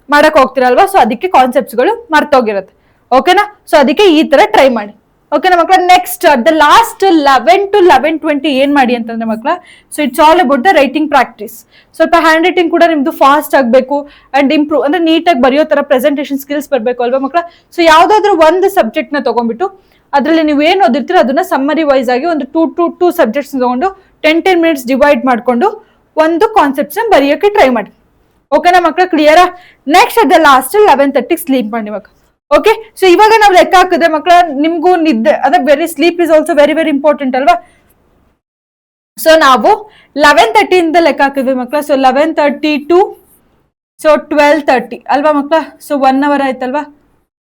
ಮಾಡಕ್ ಹೋಗ್ತೀರಲ್ವಾ. ಸೊ ಅದಕ್ಕೆ ಕಾನ್ಸೆಪ್ಟ್ಸ್ ಗಳು ಮರ್ತೋಗಿರುತ್ತೆ. ಓಕೆನಾ. ಸೊ ಅದಕ್ಕೆ ಈ ತರ ಟ್ರೈ ಮಾಡಿ. ಓಕೆನಾ ಮಕ್ಕಳ. Next at the last 11 to 11:20 ಏನ್ ಮಾಡಿ ಅಂತಂದ್ರೆ ಮಕ್ಕಳ, so it's all about the writing practice. ಸ್ವಲ್ಪ ಹ್ಯಾಂಡ್ ರೈಟಿಂಗ್ ಕೂಡ ನಿಮ್ದು ಫಾಸ್ಟ್ ಆಗಬೇಕು ಅಂಡ್ ಇಂಪ್ರೂವ್, ಅಂದ್ರೆ ನೀಟಾಗಿ ಬರೆಯೋ ತರ ಪ್ರೆಸೆಂಟೇಷನ್ ಸ್ಕಿಲ್ಸ್ ಬರಬೇಕು ಅಲ್ವಾ ಮಕ್ಕಳ. ಸೊ ಯಾವ್ದಾದ್ರು ಒಂದು ಸಬ್ಜೆಕ್ಟ್ ನ ತಗೊಂಡ್ಬಿಟ್ಟು ಅದ್ರಲ್ಲಿ ನೀವು ಏನ್ ಓದಿರ್ತೀರೋ ಅದನ್ನ ಸಮ್ಮರಿ ವೈಸ್ ಆಗಿ ಒಂದು 2 ಸಬ್ಜೆಕ್ಟ್ಸ್ ತಗೊಂಡು 10 minutes ಡಿವೈಡ್ ಮಾಡ್ಕೊಂಡು ಒಂದು ಕಾನ್ಸೆಪ್ಟ್ಸ್ ಬರೆಯೋಕೆ ಟ್ರೈ ಮಾಡಿ. ಓಕೆನಾ ಮಕ್ಕಳ, ಕ್ಲಿಯರಾ. Next at the last 11:30 sleep ಮಾಡಿ ಮಕ್ಕಳ. ಓಕೆ, ಸೊ ಇವಾಗ ನಾವು ಲೆಕ್ಕ ಹಾಕಿದ್ರೆ ಮಕ್ಕಳ, ನಿಮ್ಗೂ ನಿದ್ದೆ ಅಂದ್ರೆ sleep is also very very important ಅಲ್ವಾ. ಸೊ ನಾವು 11:30 ಇಂದ ಲೆಕ್ಕ ಹಾಕಿದ್ವಿ ಮಕ್ಕಳ. ಸೊ 11:30 to 12:30 ಅಲ್ವಾ ಮಕ್ಕಳ. ಸೊ 1 hour ಆಯ್ತಲ್ವಾ.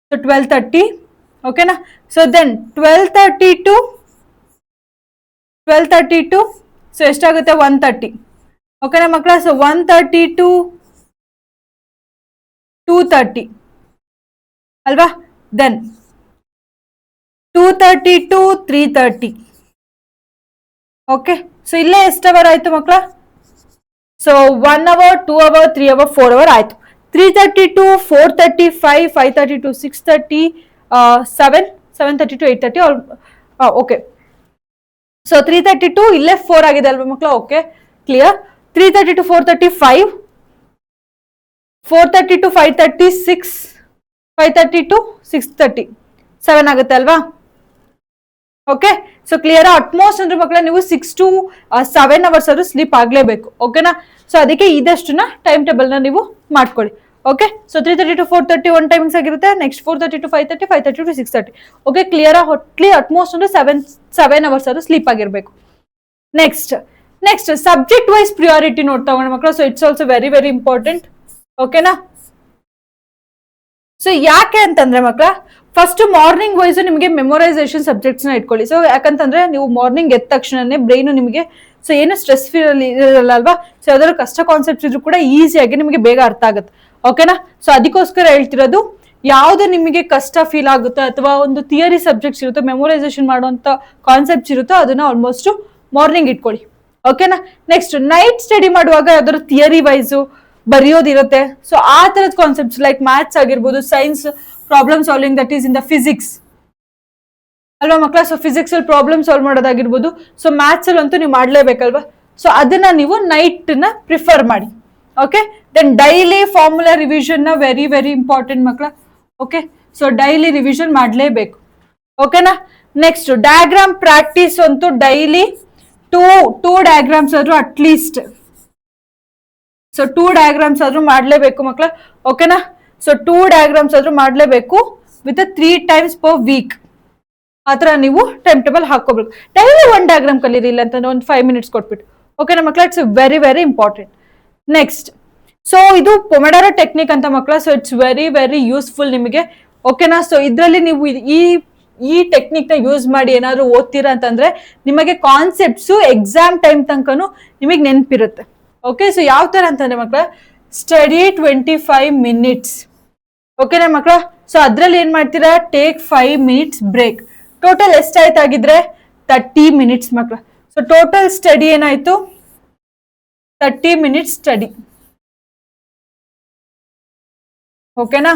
ಸೊ 12:30 ಓಕೆನಾ. ಸೊ ದೆನ್ 12:30 to ಸೊ ಎಷ್ಟಾಗುತ್ತೆ 1:30 ಓಕೆನಾ ಮಕ್ಕಳ. ಸೊ 1:30 to 2:30 ಅಲ್ವಾ. Then 2:30 to 3:30. ಓಕೆ, ಸೊ ಇಲ್ಲೇ ಎಷ್ಟು ಅವರ್ ಆಯ್ತು ಮಕ್ಕಳ. So 1 hour 2 hour 3 hour 4 hour ಆಯ್ತು. 3:30 to 4:30 5:30 to 6:30 7:30 to 8:30 okay. So 3:30 to ಇಲ್ಲೇ 4 ಆಗಿದೆ ಅಲ್ವಾ ಮಕ್ಕಳ. Okay, clear. 3:30 to 4:30 5, 4:30 to 5:30 6, 5:30 to 6:30 7 ಆಗುತ್ತೆ ಅಲ್ವಾ. Okay, so clear. ಅಟ್ಮೋಸ್ಟ್ ಅಂದ್ರೆ ಮಕ್ಕಳ ನೀವು 6 to 7 hours ಆದ್ರೂ ಸ್ಲೀಪ್ ಆಗ್ಲೇಬೇಕು. ಓಕೆನಾ. ಸೊ ಅದಕ್ಕೆ ಇದಷ್ಟನ್ನ ಟೈಮ್ ಟೇಬಲ್ ನ ನೀವು ಮಾಡ್ಕೊಳ್ಳಿ. ಓಕೆ, ಸೊ 3:30 to 4:30 1 ಟೈಮಿಂಗ್ಸ್ ಆಗಿರುತ್ತೆ. Next 4:30 to 5:30, 5:30 to 6:30. Okay, clear. Utmost ಅಂದ್ರೆ 7 hours ಆದ್ರೂ ಸ್ಲೀಪ್ ಆಗಿರ್ಬೇಕು. ನೆಕ್ಸ್ಟ್ ಸಬ್ಜೆಕ್ಟ್ ವೈಸ್ ಪ್ರಿಯಾರಿಟಿ ನೋಡ್ತಾ ಹೋಗೋಣ ಮಕ್ಕಳ. So it's also very very important. ಓಕೆನಾ. ಸೊ ಯಾಕೆ ಅಂತಂದ್ರೆ ಮಕ್ಕಳ, ಫಸ್ಟ್ ಮಾರ್ನಿಂಗ್ ವೈಸ್ ನಿಮಗೆ ಮೆಮೊರೈಸೇಷನ್ ಸಬ್ಜೆಕ್ಟ್ಸ್ ನ ಇಟ್ಕೊಳ್ಳಿ. ಸೊ ಯಾಕಂತಂದ್ರೆ ನೀವು ಮಾರ್ನಿಂಗ್ ಎದ್ದ ತಕ್ಷಣನೇ ಬ್ರೈನ್ ನಿಮಗೆ ಸೊ ಏನು ಸ್ಟ್ರೆಸ್ ಫೀಲ್ ಇರಲ್ಲ ಅಲ್ವಾ. ಸೊ ಯಾವ್ದಾದ್ರು ಕಷ್ಟ ಕಾನ್ಸೆಪ್ಟ್ಸ್ ಇದ್ರು ಕೂಡ ಈಸಿಯಾಗಿ ನಿಮಗೆ ಬೇಗ ಅರ್ಥ ಆಗುತ್ತೆ. ಓಕೆನಾ. ಸೊ ಅದಕ್ಕೋಸ್ಕರ ಹೇಳ್ತಿರೋದು, ಯಾವ್ದು ನಿಮಗೆ ಕಷ್ಟ ಫೀಲ್ ಆಗುತ್ತೋ ಅಥವಾ ಒಂದು ಥಿಯರಿ ಸಬ್ಜೆಕ್ಟ್ಸ್ ಇರುತ್ತೋ, ಮೆಮೊರೈಸೇಷನ್ ಮಾಡುವಂತ ಕಾನ್ಸೆಪ್ಟ್ಸ್ ಇರುತ್ತೋ ಅದನ್ನ ಆಲ್ಮೋಸ್ಟ್ ಮಾರ್ನಿಂಗ್ ಇಟ್ಕೊಳ್ಳಿ. ಓಕೆನಾ. ನೆಕ್ಸ್ಟ್ ನೈಟ್ ಸ್ಟಡಿ ಮಾಡುವಾಗ ಯಾವ್ದಾದ್ರು ಥಿಯರಿ ವೈಸು ಬರೆಯೋದಿರುತ್ತೆ. ಸೊ ಆ ತರದ ಕಾನ್ಸೆಪ್ಟ್ಸ್ ಲೈಕ್ ಮ್ಯಾಥ್ಸ್ ಆಗಿರ್ಬೋದು, science problem solving, that is in the physics ಅಲ್ವಾ ಮಕ್ಕಳ. ಸೊ ಫಿಸಿಕ್ಸ್ ಅಲ್ಲಿ ಪ್ರಾಬ್ಲಮ್ ಸಾಲ್ವ್ ಮಾಡೋದಾಗಿರ್ಬೋದು. ಸೊ ಮ್ಯಾಥ್ಸ್ ಅಲ್ಲಿ ಅಂತೂ ನೀವು ಮಾಡ್ಲೇಬೇಕಲ್ವಾ. ಸೊ ಅದನ್ನ ನೀವು ನೈಟ್ ನ ಪ್ರಿಫರ್ ಮಾಡಿ. Okay, then daily formula revision ನ ವೆರಿ ವೆರಿ ಇಂಪಾರ್ಟೆಂಟ್ ಮಕ್ಕಳ. ಓಕೆ, ಸೊ ಡೈಲಿ ರಿವಿಷನ್ ಮಾಡಲೇಬೇಕು. ಓಕೆನಾ. ನೆಕ್ಸ್ಟ್ ಡಯಾಗ್ರಾಮ್ ಪ್ರಾಕ್ಟೀಸ್ ಅಂತೂ ಡೈಲಿ ಟೂ ಡಯಾಗ್ರಾಮ್ಸ್ ಆದ್ರೂ ಅಟ್ಲೀಸ್ಟ್, ಸೊ 2 ಡಯಾಗ್ರಾಮ್ಸ್ ಆದ್ರೂ ಮಾಡ್ಲೇಬೇಕು ಮಕ್ಕಳ. ಓಕೆನಾ. ಸೊ 2 ಡಯಾಗ್ರಾಮ್ಸ್ ಆದ್ರೂ ಮಾಡ್ಲೇಬೇಕು ವಿತ್ 3 times per week. ಆತರ ನೀವು ಟೈಮ್ ಟೇಬಲ್ ಹಾಕೋಬೇಕು. ಡೈಲಿ 1 ಡಯಾಗ್ರಾಮ್ ಕಲೀರಿಲ್ಲ ಅಂತಂದ್ರೆ ಒಂದು 5 minutes ಕೊಟ್ಬಿಟ್ಟು. ಓಕೆನಾ ಮಕ್ಕಳ, it's very very important. Next, so ಇದು ಪೊಮೆಡಾರೋ ಟೆಕ್ನಿಕ್ ಅಂತ ಮಕ್ಕಳ. So it's very very useful ನಿಮಗೆ. ಓಕೆನಾ. ಸೊ ಇದರಲ್ಲಿ ನೀವು ಈ ಟೆಕ್ನಿಕ್ ನ ಯೂಸ್ ಮಾಡಿ ಏನಾದ್ರು ಓದ್ತೀರಾ ಅಂತಂದ್ರೆ ನಿಮಗೆ ಕಾನ್ಸೆಪ್ಟ್ಸ್ ಎಕ್ಸಾಮ್ ಟೈಮ್ ತನಕನು ನಿಮಗೆ ನೆನಪಿರುತ್ತೆ. ಓಕೆ, ಸೊ ಯಾವ ತರ ಅಂತಂದ್ರೆ ಮಕ್ಕಳ, ಸ್ಟಡಿ 25 minutes. ಓಕೆನಾ ಮಕ್ಕಳ. ಸೊ ಅದ್ರಲ್ಲಿ ಏನ್ ಮಾಡ್ತೀರಾ, ಟೇಕ್ 5 minutes ಬ್ರೇಕ್. ಟೋಟಲ್ ಎಷ್ಟಾಯ್ತಾಗಿದ್ರೆ 30 minutes ಮಕ್ಕಳ. ಸೊ ಟೋಟಲ್ ಸ್ಟಡಿ ಏನಾಯ್ತು, 30 minutes ಸ್ಟಡಿ. ಓಕೆನಾ.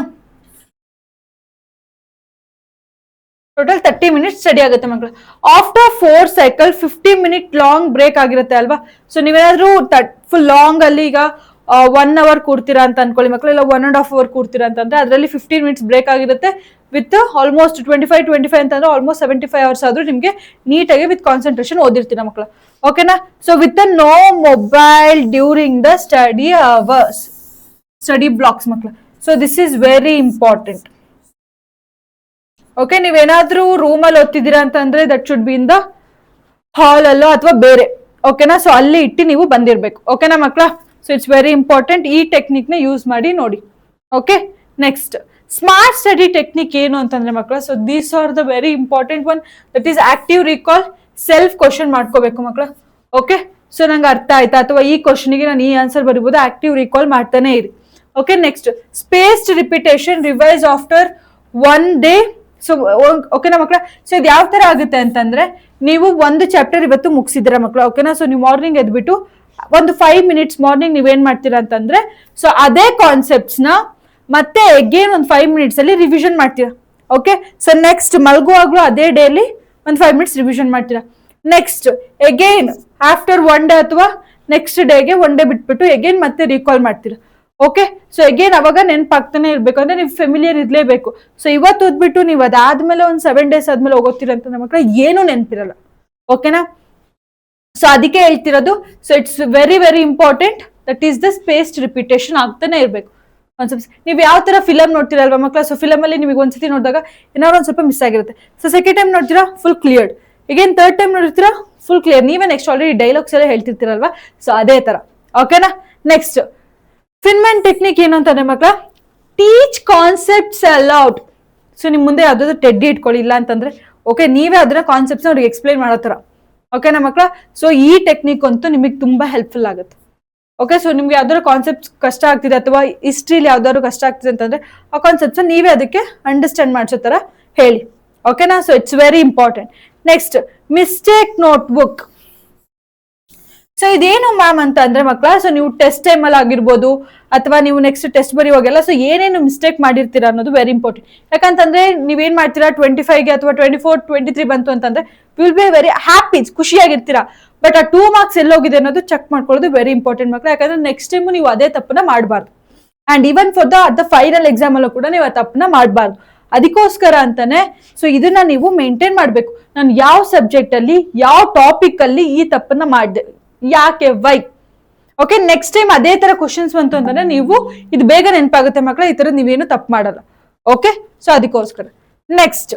ಟೋಟಲ್ 30 minutes ಸ್ಟಡಿ ಆಗುತ್ತೆ ಮಕ್ಕಳು. After 4 cycle 50 minute long break ಆಗಿರುತ್ತೆ ಅಲ್ವಾ. ಸೊ ನೀವೇನಾದ್ರೂ ಫುಲ್ ಲಾಂಗ್ ಅಲ್ಲಿ ಈಗ 1 hour ಕೂರ್ತೀರಾ ಅಂತ ಅನ್ಕೊಳ್ಳಿ ಮಕ್ಕಳು, ಇಲ್ಲ 1.5 hour ಕೂರ್ತೀರಾ ಅಂತಂದ್ರೆ ಅದರಲ್ಲಿ 15 minutes ಬ್ರೇಕ್ ಆಗಿರುತ್ತೆ. ವಿತ್ ಆಲ್ಮೋಸ್ಟ್ 25 ಅಂತಂದ್ರೆ ಆಲ್ಮೋಸ್ಟ್ 75 hours ಆದ್ರೂ ನಿಮ್ಗೆ ನೀಟಾಗಿ ವಿತ್ ಕಾನ್ಸಂಟ್ರೇಷನ್ ಓದಿರ್ತೀರಾ ಮಕ್ಕಳು. ಓಕೆನಾ. So with no mobile during the study hours, study blocks ಮಕ್ಕಳು. So this is very important. Okay, ನೀವೇನಾದ್ರೂ ರೂಮಲ್ಲಿ ಓದ್ತಿದ್ದೀರಾ ಅಂತಂದ್ರೆ that should be in the hall ಅಲ್ಲೋ ಅಥವಾ ಬೇರೆ. ಓಕೆನಾ. ಸೊ ಅಲ್ಲಿ ಇಟ್ಟು ನೀವು ಬಂದಿರ್ಬೇಕು. ಓಕೆನಾ ಮಕ್ಕಳ. So it's very important. ಈ ಟೆಕ್ನಿಕ್ ನ ಯೂಸ್ ಮಾಡಿ ನೋಡಿ. Okay, next smart study technique ಏನು ಅಂತಂದ್ರೆ ಮಕ್ಕಳ, so these are the very important one. That is active recall. Self question ಮಾಡ್ಕೋಬೇಕು ಮಕ್ಕಳ. ಓಕೆ, ಸೊ ನಂಗೆ ಅರ್ಥ ಆಯ್ತಾ ಅಥವಾ ಈ ಕ್ವಶನ್ಗೆ ನಾನು ಈ ಆನ್ಸರ್ ಬರೀಬಹುದು, ಆಕ್ಟಿವ್ ರಿಕಾಲ್ ಮಾಡ್ತಾನೆ ಇರಿ. Okay, next spaced repetition, revise after 1 day. So ಓಕೆನಾ ಮಕ್ಕಳ. ಸೊ ಇದು ಯಾವ ತರ ಆಗುತ್ತೆ ಅಂತಂದ್ರೆ, ನೀವು ಒಂದು ಚಾಪ್ಟರ್ ಇವತ್ತು ಮುಗಿಸಿದಿರ ಮಕ್ಕಳ. ಓಕೆನಾ. ಸೊ ನೀವು ಮಾರ್ನಿಂಗ್ ಎದ್ಬಿಟ್ಟು ಒಂದು 5 minutes ಮಾರ್ನಿಂಗ್ ನೀವೇನ್ ಮಾಡ್ತೀರಾ ಅಂತಂದ್ರೆ, ಸೊ ಅದೇ ಕಾನ್ಸೆಪ್ಟ್ಸ್ ನ ಮತ್ತೆ ಅಗೇನ್ ಒಂದು 5 minutes ಅಲ್ಲಿ ರಿವಿಷನ್ ಮಾಡ್ತೀರಾ. ಓಕೆ, ಸೊ ನೆಕ್ಸ್ಟ್ ಮಲ್ಗುವಾಗ್ಲೂ ಅದೇ ಡೇಲಿ ಒಂದು 5 minutes ರಿವಿಷನ್ ಮಾಡ್ತೀರಾ. ನೆಕ್ಸ್ಟ್ ಅಗೇನ್ ಆಫ್ಟರ್ 1 day ಅಥವಾ ನೆಕ್ಸ್ಟ್ ಡೇಗೆ 1 day ಬಿಟ್ಬಿಟ್ಟು ಅಗೇನ್ ಮತ್ತೆ ರೀಕಾಲ್ ಮಾಡ್ತೀರಾ. ಓಕೆ, ಸೊ ಅಗೇನ್ ಅವಾಗ ನೆನಪಾಗ್ತಾನೆ ಇರ್ಬೇಕು ಅಂದ್ರೆ ನೀವು ಫೆಮಿಲಿಯರ್ ಇರ್ಲೇಬೇಕು. ಸೊ ಇವತ್ತು ಓದ್ಬಿಟ್ಟು ನೀವು ಅದಾದ್ಮೇಲೆ ಒಂದು 7 days ಆದ್ಮೇಲೆ ಹೋಗೋತೀರ ಅಂತ ನಮ್ಮ ಮಕ್ಕಳ ಏನೂ ನೆನಪಿರಲ್ಲ. ಓಕೆನಾ. ಸೊ ಅದಕ್ಕೆ ಹೇಳ್ತಿರೋದು. So it's very very important. That is the spaced repetition ಆಗ್ತಾನೆ ಇರ್ಬೇಕು. ನೀವು ಯಾವ ತರ ಫಿಲಮ್ ನೋಡ್ತೀರಲ್ವಾ ಮಕ್ಕಳ. ಸೊ ಫಿಲಮ್ ಅಲ್ಲಿ ನಿಮಗೆ ಒಂದ್ಸತಿ ನೋಡಿದಾಗ ಏನಾದ್ರು ಒಂದ್ ಸ್ವಲ್ಪ ಮಿಸ್ ಆಗಿರುತ್ತೆ. ಸೊ ಸೆಕೆಂಡ್ ಟೈಮ್ ನೋಡ್ತೀರಾ ಫುಲ್ ಕ್ಲಿಯರ್ಡ್. ಈಗೇನ್ ಥರ್ಡ್ ಟೈಮ್ ನೋಡ್ತೀರಾ ಫುಲ್ ಕ್ಲಿಯರ್. ನೀವೇ ನೆಕ್ಸ್ಟ್ ಆಲ್ರೆಡಿ ಡೈಲಾಗ್ಸ್ ಎಲ್ಲ ಹೇಳ್ತಿರ್ತೀರಲ್ವಾ. ಸೊ ಅದೇ ತರ. ಓಕೆನಾ. ನೆಕ್ಸ್ಟ್ ಫಿನ್ಮನ್ ಟೆಕ್ನಿಕ್ ಏನು ಅಂತಂದ್ರೆ ಮಕ್ಕಳ, ಟೀಚ್ ಕಾನ್ಸೆಪ್ಟ್ಸ್ ಅಲೌಡ್. ಸೊ ನಿಮ್ ಮುಂದೆ ಯಾವ್ದಾದ್ರು ಟೆಡ್ಡಿ ಇಟ್ಕೊಳ್ಳಿಲ್ಲ ಅಂತಂದ್ರೆ ಓಕೆ, ನೀವೇ ಅದನ್ನ ಕಾನ್ಸೆಪ್ಟ್ಸ್ ಅವ್ರಿಗೆ ಎಕ್ಸ್ಪ್ಲೈನ್ ಮಾಡೋ ತರ. ಓಕೆನಾ ಮಕ್ಕಳ. ಸೊ ಈ ಟೆಕ್ನಿಕ್ ಅಂತೂ ನಿಮಗೆ ತುಂಬಾ ಹೆಲ್ಪ್ಫುಲ್ ಆಗುತ್ತೆ. ಓಕೆ, ಸೊ ನಿಮ್ಗೆ ಯಾವ್ದಾದ್ರು ಕಾನ್ಸೆಪ್ಟ್ ಕಷ್ಟ ಆಗ್ತಿದೆ ಅಥವಾ ಹಿಸ್ಟ್ರಿಲಿ ಯಾವ್ದಾದ್ರು ಕಷ್ಟ ಆಗ್ತಿದೆ ಅಂತಂದ್ರೆ ಆ ಕಾನ್ಸೆಪ್ಟ್ಸ್ ನೀವೇ ಅದಕ್ಕೆ ಅಂಡರ್ಸ್ಟ್ಯಾಂಡ್ ಮಾಡಿಸೋ ತರ ಹೇಳಿ. ಓಕೆನಾ. So it's very important. Next mistake notebook. So ಇದೇನು ಮ್ಯಾಮ್ ಅಂತ ಅಂದ್ರೆ ಮಕ್ಕಳ, ಸೊ ನೀವು ಟೆಸ್ಟ್ ಟೈಮ್ ಅಲ್ಲಿ ಆಗಿರ್ಬೋದು ಅಥವಾ ನೀವು ನೆಕ್ಸ್ಟ್ ಟೆಸ್ಟ್ ಬರೆಯುವಾಗೆಲ್ಲ ಸೊ ಏನೇನು ಮಿಸ್ಟೇಕ್ ಮಾಡಿರ್ತೀರಾ ಅನ್ನೋದು ವೆರಿ ಇಂಪಾರ್ಟೆಂಟ್. ಯಾಕಂತಂದ್ರೆ ನೀವೇನ್ ಮಾಡ್ತೀರಾ 25ಗೆ ಅಥವಾ 24, 23 ಬಂತು ಅಂತಂದ್ರೆ ವಿಲ್ ಬಿ ವೆರಿ ಹ್ಯಾಪಿ, ಖುಷಿಯಾಗಿರ್ತೀರಾ. ಬಟ್ ಆ 2 marks ಎಲ್ಲೋಗಿದೆ ಅನ್ನೋದು ಚೆಕ್ ಮಾಡ್ಕೊಳ್ಳೋದು ವೆರಿ ಇಂಪಾರ್ಟೆಂಟ್ ಮಕ್ಕಳ. ಯಾಕಂದ್ರೆ ನೆಕ್ಸ್ಟ್ ಟೈಮ್ ನೀವು ಅದೇ ತಪ್ಪನ್ನ ಮಾಡಬಾರ್ದು. And even for the final exam ಅಲ್ಲೂ ಕೂಡ ನೀವು ಆ ತಪ್ಪನ್ನ ಮಾಡಬಾರ್ದು. ಅದಕ್ಕೋಸ್ಕರ ಅಂತಾನೆ ಸೊ ಇದನ್ನ ನೀವು ಮೇಂಟೈನ್ ಮಾಡ್ಬೇಕು. ನಾನು ಯಾವ ಸಬ್ಜೆಕ್ಟ್ ಅಲ್ಲಿ ಯಾವ ಟಾಪಿಕ್ ಅಲ್ಲಿ ಈ ತಪ್ಪನ್ನ ಮಾಡಿದೆ, ಯಾಕೆ, ವೈ. ಓಕೆ, ನೆಕ್ಸ್ಟ್ ಟೈಮ್ ಅದೇ ತರ ಕ್ವಶನ್ಸ್ ಬಂತು ಅಂತಂದ್ರೆ ನೀವು ಇದು ಬೇಗ ನೆನಪಾಗುತ್ತೆ ಮಕ್ಕಳ. ಈ ತರ ನೀವೇನು ತಪ್ಪು ಮಾಡಲ್ಲ. ಓಕೆ, ಸೊ ಅದಕ್ಕೋಸ್ಕರ. Next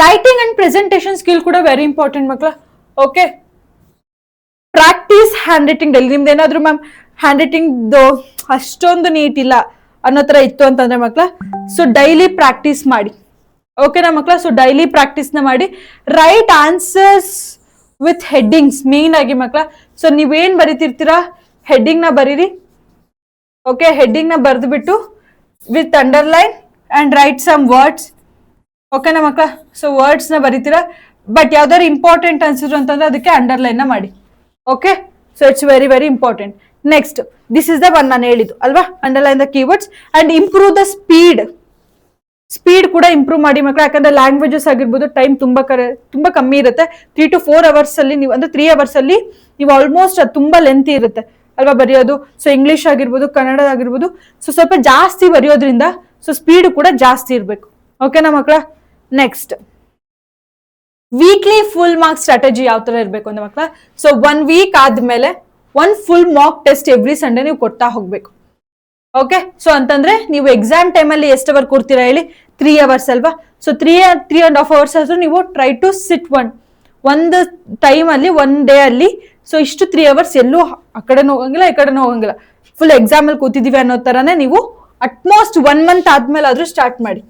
writing and presentation skill ಕೂಡ ವೆರಿ ಇಂಪಾರ್ಟೆಂಟ್ ಮಕ್ಕಳ. Okay, practice hand writing daily. ನಿಮ್ದು ಏನಾದ್ರು ಮ್ಯಾಮ್ ಹ್ಯಾಂಡ್ ರೈಟಿಂಗ್ ಅಷ್ಟೊಂದು ನೀಟ್ ಇಲ್ಲ ಅನ್ನೋ ತರ ಇತ್ತು ಅಂತಂದ್ರೆ ಮಕ್ಕಳ, ಸೊ ಡೈಲಿ ಪ್ರಾಕ್ಟೀಸ್ ಮಾಡಿ. ಓಕೆನಾ ಮಕ್ಕಳ. ಸೊ ಡೈಲಿ ಪ್ರಾಕ್ಟೀಸ್ ನ ಮಾಡಿ. Right answers with headings main ಆಗಿ ಮಕ್ಕಳ. ಸೊ ನೀವೇನ್ ಬರೀತಿರ್ತೀರಾ ಹೆಡ್ಡಿಂಗ್ ನ ಬರೀರಿ. ಓಕೆ, ಹೆಡ್ಡಿಂಗ್ ನ ಬರೆದು ಬಿಟ್ಟು with underline and write some words. ಓಕೆನಾ ಮಕ್ಕಳ. ಸೊ ವರ್ಡ್ಸ್ ನ ಬರೀತೀರಾ. ಬಟ್ ಯಾವ್ದಾದ್ರು ಇಂಪಾರ್ಟೆಂಟ್ ಅನ್ಸಿದ್ರು ಅಂತಂದ್ರೆ ಅದಕ್ಕೆ ಅಂಡರ್ಲೈನ್ ನ ಮಾಡಿ. Okay, so it's very very important. Next this is the one ನಾನು ಹೇಳಿದ್ದು ಅಲ್ವಾ, underline the keywords and improve the speed. Speed ಕೂಡ ಇಂಪ್ರೂವ್ ಮಾಡಿ ಮಕ್ಕಳು, ಯಾಕಂದ್ರೆ ಲ್ಯಾಂಗ್ವೇಜಸ್ ಆಗಿರ್ಬೋದು ಟೈಮ್ ತುಂಬಾ ಕಮ್ಮಿ ಇರುತ್ತೆ. 3 to 4 hours ಅಲ್ಲಿ ನೀವು ಅಂದ್ರೆ 3 hours ಅಲ್ಲಿ ನೀವು ಆಲ್ಮೋಸ್ಟ್ ಅದು ತುಂಬಾ ಲೆಂತ್ ಇರುತ್ತೆ ಅಲ್ವಾ ಬರೆಯೋದು. ಸೊ ಇಂಗ್ಲಿಷ್ ಆಗಿರ್ಬೋದು, ಕನ್ನಡ ಆಗಿರ್ಬೋದು, ಸೊ ಸ್ವಲ್ಪ ಜಾಸ್ತಿ ಬರೆಯೋದ್ರಿಂದ ಸೊ ಸ್ಪೀಡ್ ಕೂಡ ಜಾಸ್ತಿ ಇರಬೇಕು. ಓಕೆನಾ ಮಕ್ಕಳ? Next, weekly full marks strategy ಯಾವ ತರ ಇರಬೇಕು ಅಂದ್ರೆ ಮಕ್ಕಳ, ಸೊ 1 week ಆದ್ಮೇಲೆ 1 full mock test every Sunday ನೀವು ಕೊಡ್ತಾ ಹೋಗ್ಬೇಕು. ಓಕೆ, ಸೊ ಅಂತಂದ್ರೆ ನೀವು ಎಕ್ಸಾಮ್ ಟೈಮಲ್ಲಿ ಎಷ್ಟು ಅವರ್ ಕೊಡ್ತೀರಾ ಹೇಳಿ? 3 hours ಅಲ್ವಾ? ಸೊ 3.5 hours ಆದ್ರೂ ನೀವು ಟ್ರೈ ಟು ಸಿಟ್ ಒಂದು ಟೈಮ್ ಅಲ್ಲಿ 1 day ಅಲ್ಲಿ. ಸೊ ಇಷ್ಟು 3 hours ಎಲ್ಲೂ ಆ ಕಡೆನೂ ಹೋಗಂಗಿಲ್ಲ, ಈ ಕಡೆನೂ ಹೋಗಂಗಿಲ್ಲ, ಫುಲ್ ಎಕ್ಸಾಮ್ ಅಲ್ಲಿ ಕೂತಿದೀವಿ ಅನ್ನೋ ತರಾನೇ ನೀವು ಅಟ್ಮೋಸ್ಟ್ 1 month ಆದ್ಮೇಲೆ ಆದ್ರೂ ಸ್ಟಾರ್ಟ್ ಮಾಡಿ.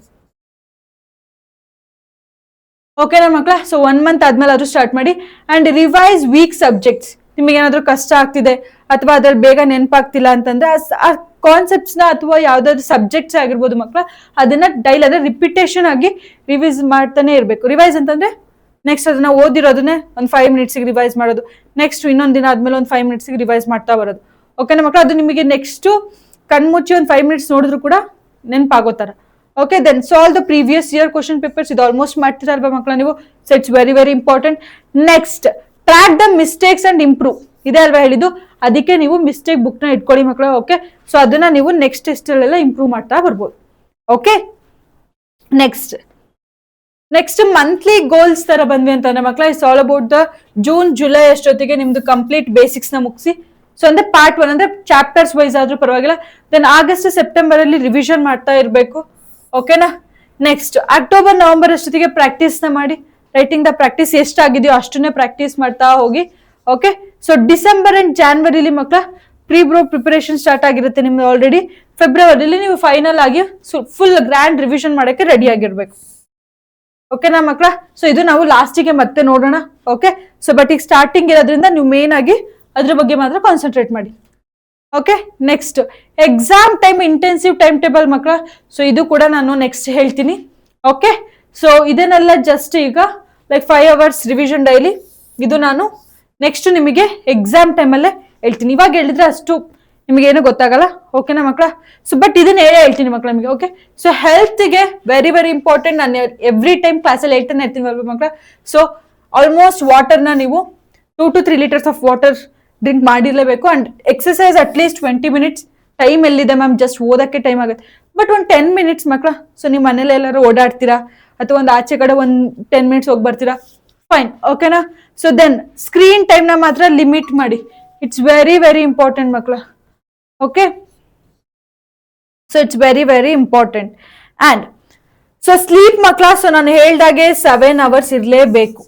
ಓಕೆನಾ ಮಕ್ಕಳ? ಸೊ 1 month ಆದ್ಮೇಲೆ ಆದ್ರೂ ಸ್ಟಾರ್ಟ್ ಮಾಡಿ. And revise weak subjects. ನಿಮಗೆ ಏನಾದ್ರೂ ಕಷ್ಟ ಆಗ್ತಿದೆ ಅಥವಾ ಅದ್ರಲ್ಲಿ ಬೇಗ ನೆನಪಾಗ್ತಿಲ್ಲ ಅಂತಂದ್ರೆ ಆ ಕಾನ್ಸೆಪ್ಟ್ಸ್ ನ ಅಥವಾ ಯಾವ್ದಾದ್ರು ಸಬ್ಜೆಕ್ಟ್ಸ್ ಆಗಿರ್ಬೋದು ಮಕ್ಕಳ, ಅದನ್ನ ಡೈಲಿ ಅಂದ್ರೆ ರಿಪಿಟೇಷನ್ ಆಗಿ ರಿವೈಸ್ ಮಾಡ್ತಾನೆ ಇರ್ಬೇಕು. ರಿವೈಸ್ ಅಂತಂದ್ರೆ ನೆಕ್ಸ್ಟ್ ಅದನ್ನ ಓದಿರೋದನ್ನೇ ಒಂದು 5 minutes ರಿವೈಸ್ ಮಾಡೋದು, ನೆಕ್ಸ್ಟ್ ಇನ್ನೊಂದ್ ದಿನ ಆದ್ಮೇಲೆ ಒಂದು 5 minutes ರಿವೈಸ್ ಮಾಡ್ತಾ ಬರೋದು. ಓಕೆನಾ ಮಕ್ಕಳ? ಅದು ನಿಮಗೆ ನೆಕ್ಸ್ಟ್ ಕಣ್ಮುಚ್ಚಿ ಒಂದು 5 minutes ನೋಡಿದ್ರು ಕೂಡ ನೆನಪಾಗೋತರ. Okay, then solve the previous year question papers. ಇದು ಆಲ್ಮೋಸ್ಟ್ ಮಾಡ್ತೀರಾ ಅಲ್ವಾ ಮಕ್ಕಳ ನೀವು? So it's very very important. Next, track the mistakes and improve. ಇದೆ ಅಲ್ವಾ ಹೇಳಿದ್ದು? ಅದಕ್ಕೆ ನೀವು ಮಿಸ್ಟೇಕ್ ಬುಕ್ ನ ಇಟ್ಕೊಳ್ಳಿ ಮಕ್ಕಳ. ಓಕೆ, ಸೊ ಅದನ್ನ ನೀವು ನೆಕ್ಸ್ಟ್ ಟೆಸ್ಟ್ ಅಲ್ಲೆಲ್ಲ ಇಂಪ್ರೂವ್ ಮಾಡ್ತಾ ಬರ್ಬೋದು. ಓಕೆ, ನೆಕ್ಸ್ಟ್ ಮಂತ್ಲಿ ಗೋಲ್ಸ್ ತರ ಬಂದ್ವಿ ಅಂತಂದ್ರೆ ಮಕ್ಕಳ, it's all about the June July ಅಷ್ಟೊತ್ತಿಗೆ ನಿಮ್ದು ಕಂಪ್ಲೀಟ್ ಬೇಸಿಕ್ಸ್ ನ ಮುಗಿಸಿ. ಸೊ ಅಂದ್ರೆ ಪಾರ್ಟ್ 1 ಅಂದ್ರೆ ಚಾಪ್ಟರ್ಸ್ ವೈಸ್ ಆದ್ರೂ ಪರವಾಗಿಲ್ಲ. ದೆನ್ ಆಗಸ್ಟ್ ಸೆಪ್ಟೆಂಬರ್ ಅಲ್ಲಿ ರಿವಿಷನ್ ಮಾಡ್ತಾ ಇರ್ಬೇಕು. ಓಕೆನಾ? ನೆಕ್ಸ್ಟ್, ಅಕ್ಟೋಬರ್ ನವೆಂಬರ್ ಅಷ್ಟೊತ್ತಿಗೆ ಪ್ರಾಕ್ಟೀಸ್ ನ ಮಾಡಿ. ರೈಟಿಂಗ್ ದ ಪ್ರಾಕ್ಟೀಸ್ ಎಷ್ಟಾಗಿದೆಯೋ ಅಷ್ಟನ್ನೇ ಪ್ರಾಕ್ಟೀಸ್ ಮಾಡ್ತಾ ಹೋಗಿ. ಓಕೆ, ಸೊ ಡಿಸೆಂಬರ್ ಅಂಡ್ ಜಾನ್ವರಿಲಿ ಮಕ್ಕಳ ಪ್ರೀ-ಬ್ರೋ ಪ್ರಿಪರೇಷನ್ ಸ್ಟಾರ್ಟ್ ಆಗಿರುತ್ತೆ ನಿಮ್ದು ಆಲ್ರೆಡಿ. ಫೆಬ್ರವರಿಲಿ ನೀವು ಫೈನಲ್ ಆಗಿ ಫುಲ್ ಗ್ರ್ಯಾಂಡ್ ರಿವಿಷನ್ ಮಾಡಕ್ಕೆ ರೆಡಿ ಆಗಿರ್ಬೇಕು. ಓಕೆನಾ ಮಕ್ಕಳ? ಸೊ ಇದು ನಾವು ಲಾಸ್ಟಿಗೆ ಮತ್ತೆ ನೋಡೋಣ. ಓಕೆ, ಸೊ ಬಟ್ ಈಗ ಸ್ಟಾರ್ಟಿಂಗ್ ಇರೋದ್ರಿಂದ ನೀವು ಮೇನ್ ಆಗಿ ಅದ್ರ ಬಗ್ಗೆ ಮಾತ್ರ ಕಾನ್ಸಂಟ್ರೇಟ್ ಮಾಡಿ. Okay, next exam time intensive time table ಮಕ್ಕಳ. ಸೊ ಇದು ಕೂಡ ನಾನು ನೆಕ್ಸ್ಟ್ ಹೇಳ್ತೀನಿ. ಓಕೆ, ಸೊ ಇದನ್ನೆಲ್ಲ ಜಸ್ಟ್ ಈಗ ಲೈಕ್ 5 hours ರಿವಿಷನ್ ಡೈಲಿ, ಇದು ನಾನು ನೆಕ್ಸ್ಟ್ ನಿಮಗೆ ಎಕ್ಸಾಮ್ ಟೈಮಲ್ಲೇ ಹೇಳ್ತೀನಿ. ಇವಾಗ ಹೇಳಿದ್ರೆ ಅಷ್ಟು ನಿಮಗೆ ಏನು ಗೊತ್ತಾಗಲ್ಲ. ಓಕೆನಾ ಮಕ್ಕಳ? ಸೊ ಬಟ್ ಇದನ್ನ ಹೇಳ್ತೀನಿ ಮಕ್ಕಳ ನಿಮಗೆ. ಓಕೆ, ಸೊ ಹೆಲ್ತ್ಗೆ ವೆರಿ ವೆರಿ ಇಂಪಾರ್ಟೆಂಟ್. ನಾನು ಎವ್ರಿ ಟೈಮ್ ಕ್ಲಾಸಲ್ಲಿ ಹೇಳ್ತಾನೆ ಇರ್ತೀನಿ ಅಲ್ವಾ ಮಕ್ಕಳ. ಸೊ ಆಲ್ಮೋಸ್ಟ್ ವಾಟರ್ನ ನೀವು 2 to 3 liters of water drink ಮಾಡಿರ್ಲೇಬೇಕು. And exercise at least 20 minutes. Time ಎಲ್ಲಿದೆ ಮ್ಯಾಮ್? ಜಸ್ಟ್ ಓದಕ್ಕೆ ಟೈಮ್ ಆಗುತ್ತೆ, ಬಟ್ ಒಂದು 10 minutes ಮಕ್ಕಳ. ಸೊ ನೀವು ಮನೇಲಿ ಎಲ್ಲರೂ ಓಡಾಡ್ತೀರಾ ಅಥವಾ ಒಂದು ಆಚೆ ಕಡೆ ಒಂದು 10 minutes ಹೋಗಿ ಬರ್ತೀರಾ, ಫೈನ್. ಓಕೆನಾ? ಸೊ ದೆನ್ ಸ್ಕ್ರೀನ್ ಟೈಮ್ ನ ಮಾತ್ರ ಲಿಮಿಟ್ ಮಾಡಿ. ಇಟ್ಸ್ ವೆರಿ ವೆರಿ ಇಂಪಾರ್ಟೆಂಟ್ ಮಕ್ಕಳ. Okay, so it's very very important. And so sleep ಮಕ್ಕಳ, ಸೊ ನಾನು ಹೇಳ್ದಾಗೆ 7 hours ಇರಲೇಬೇಕು.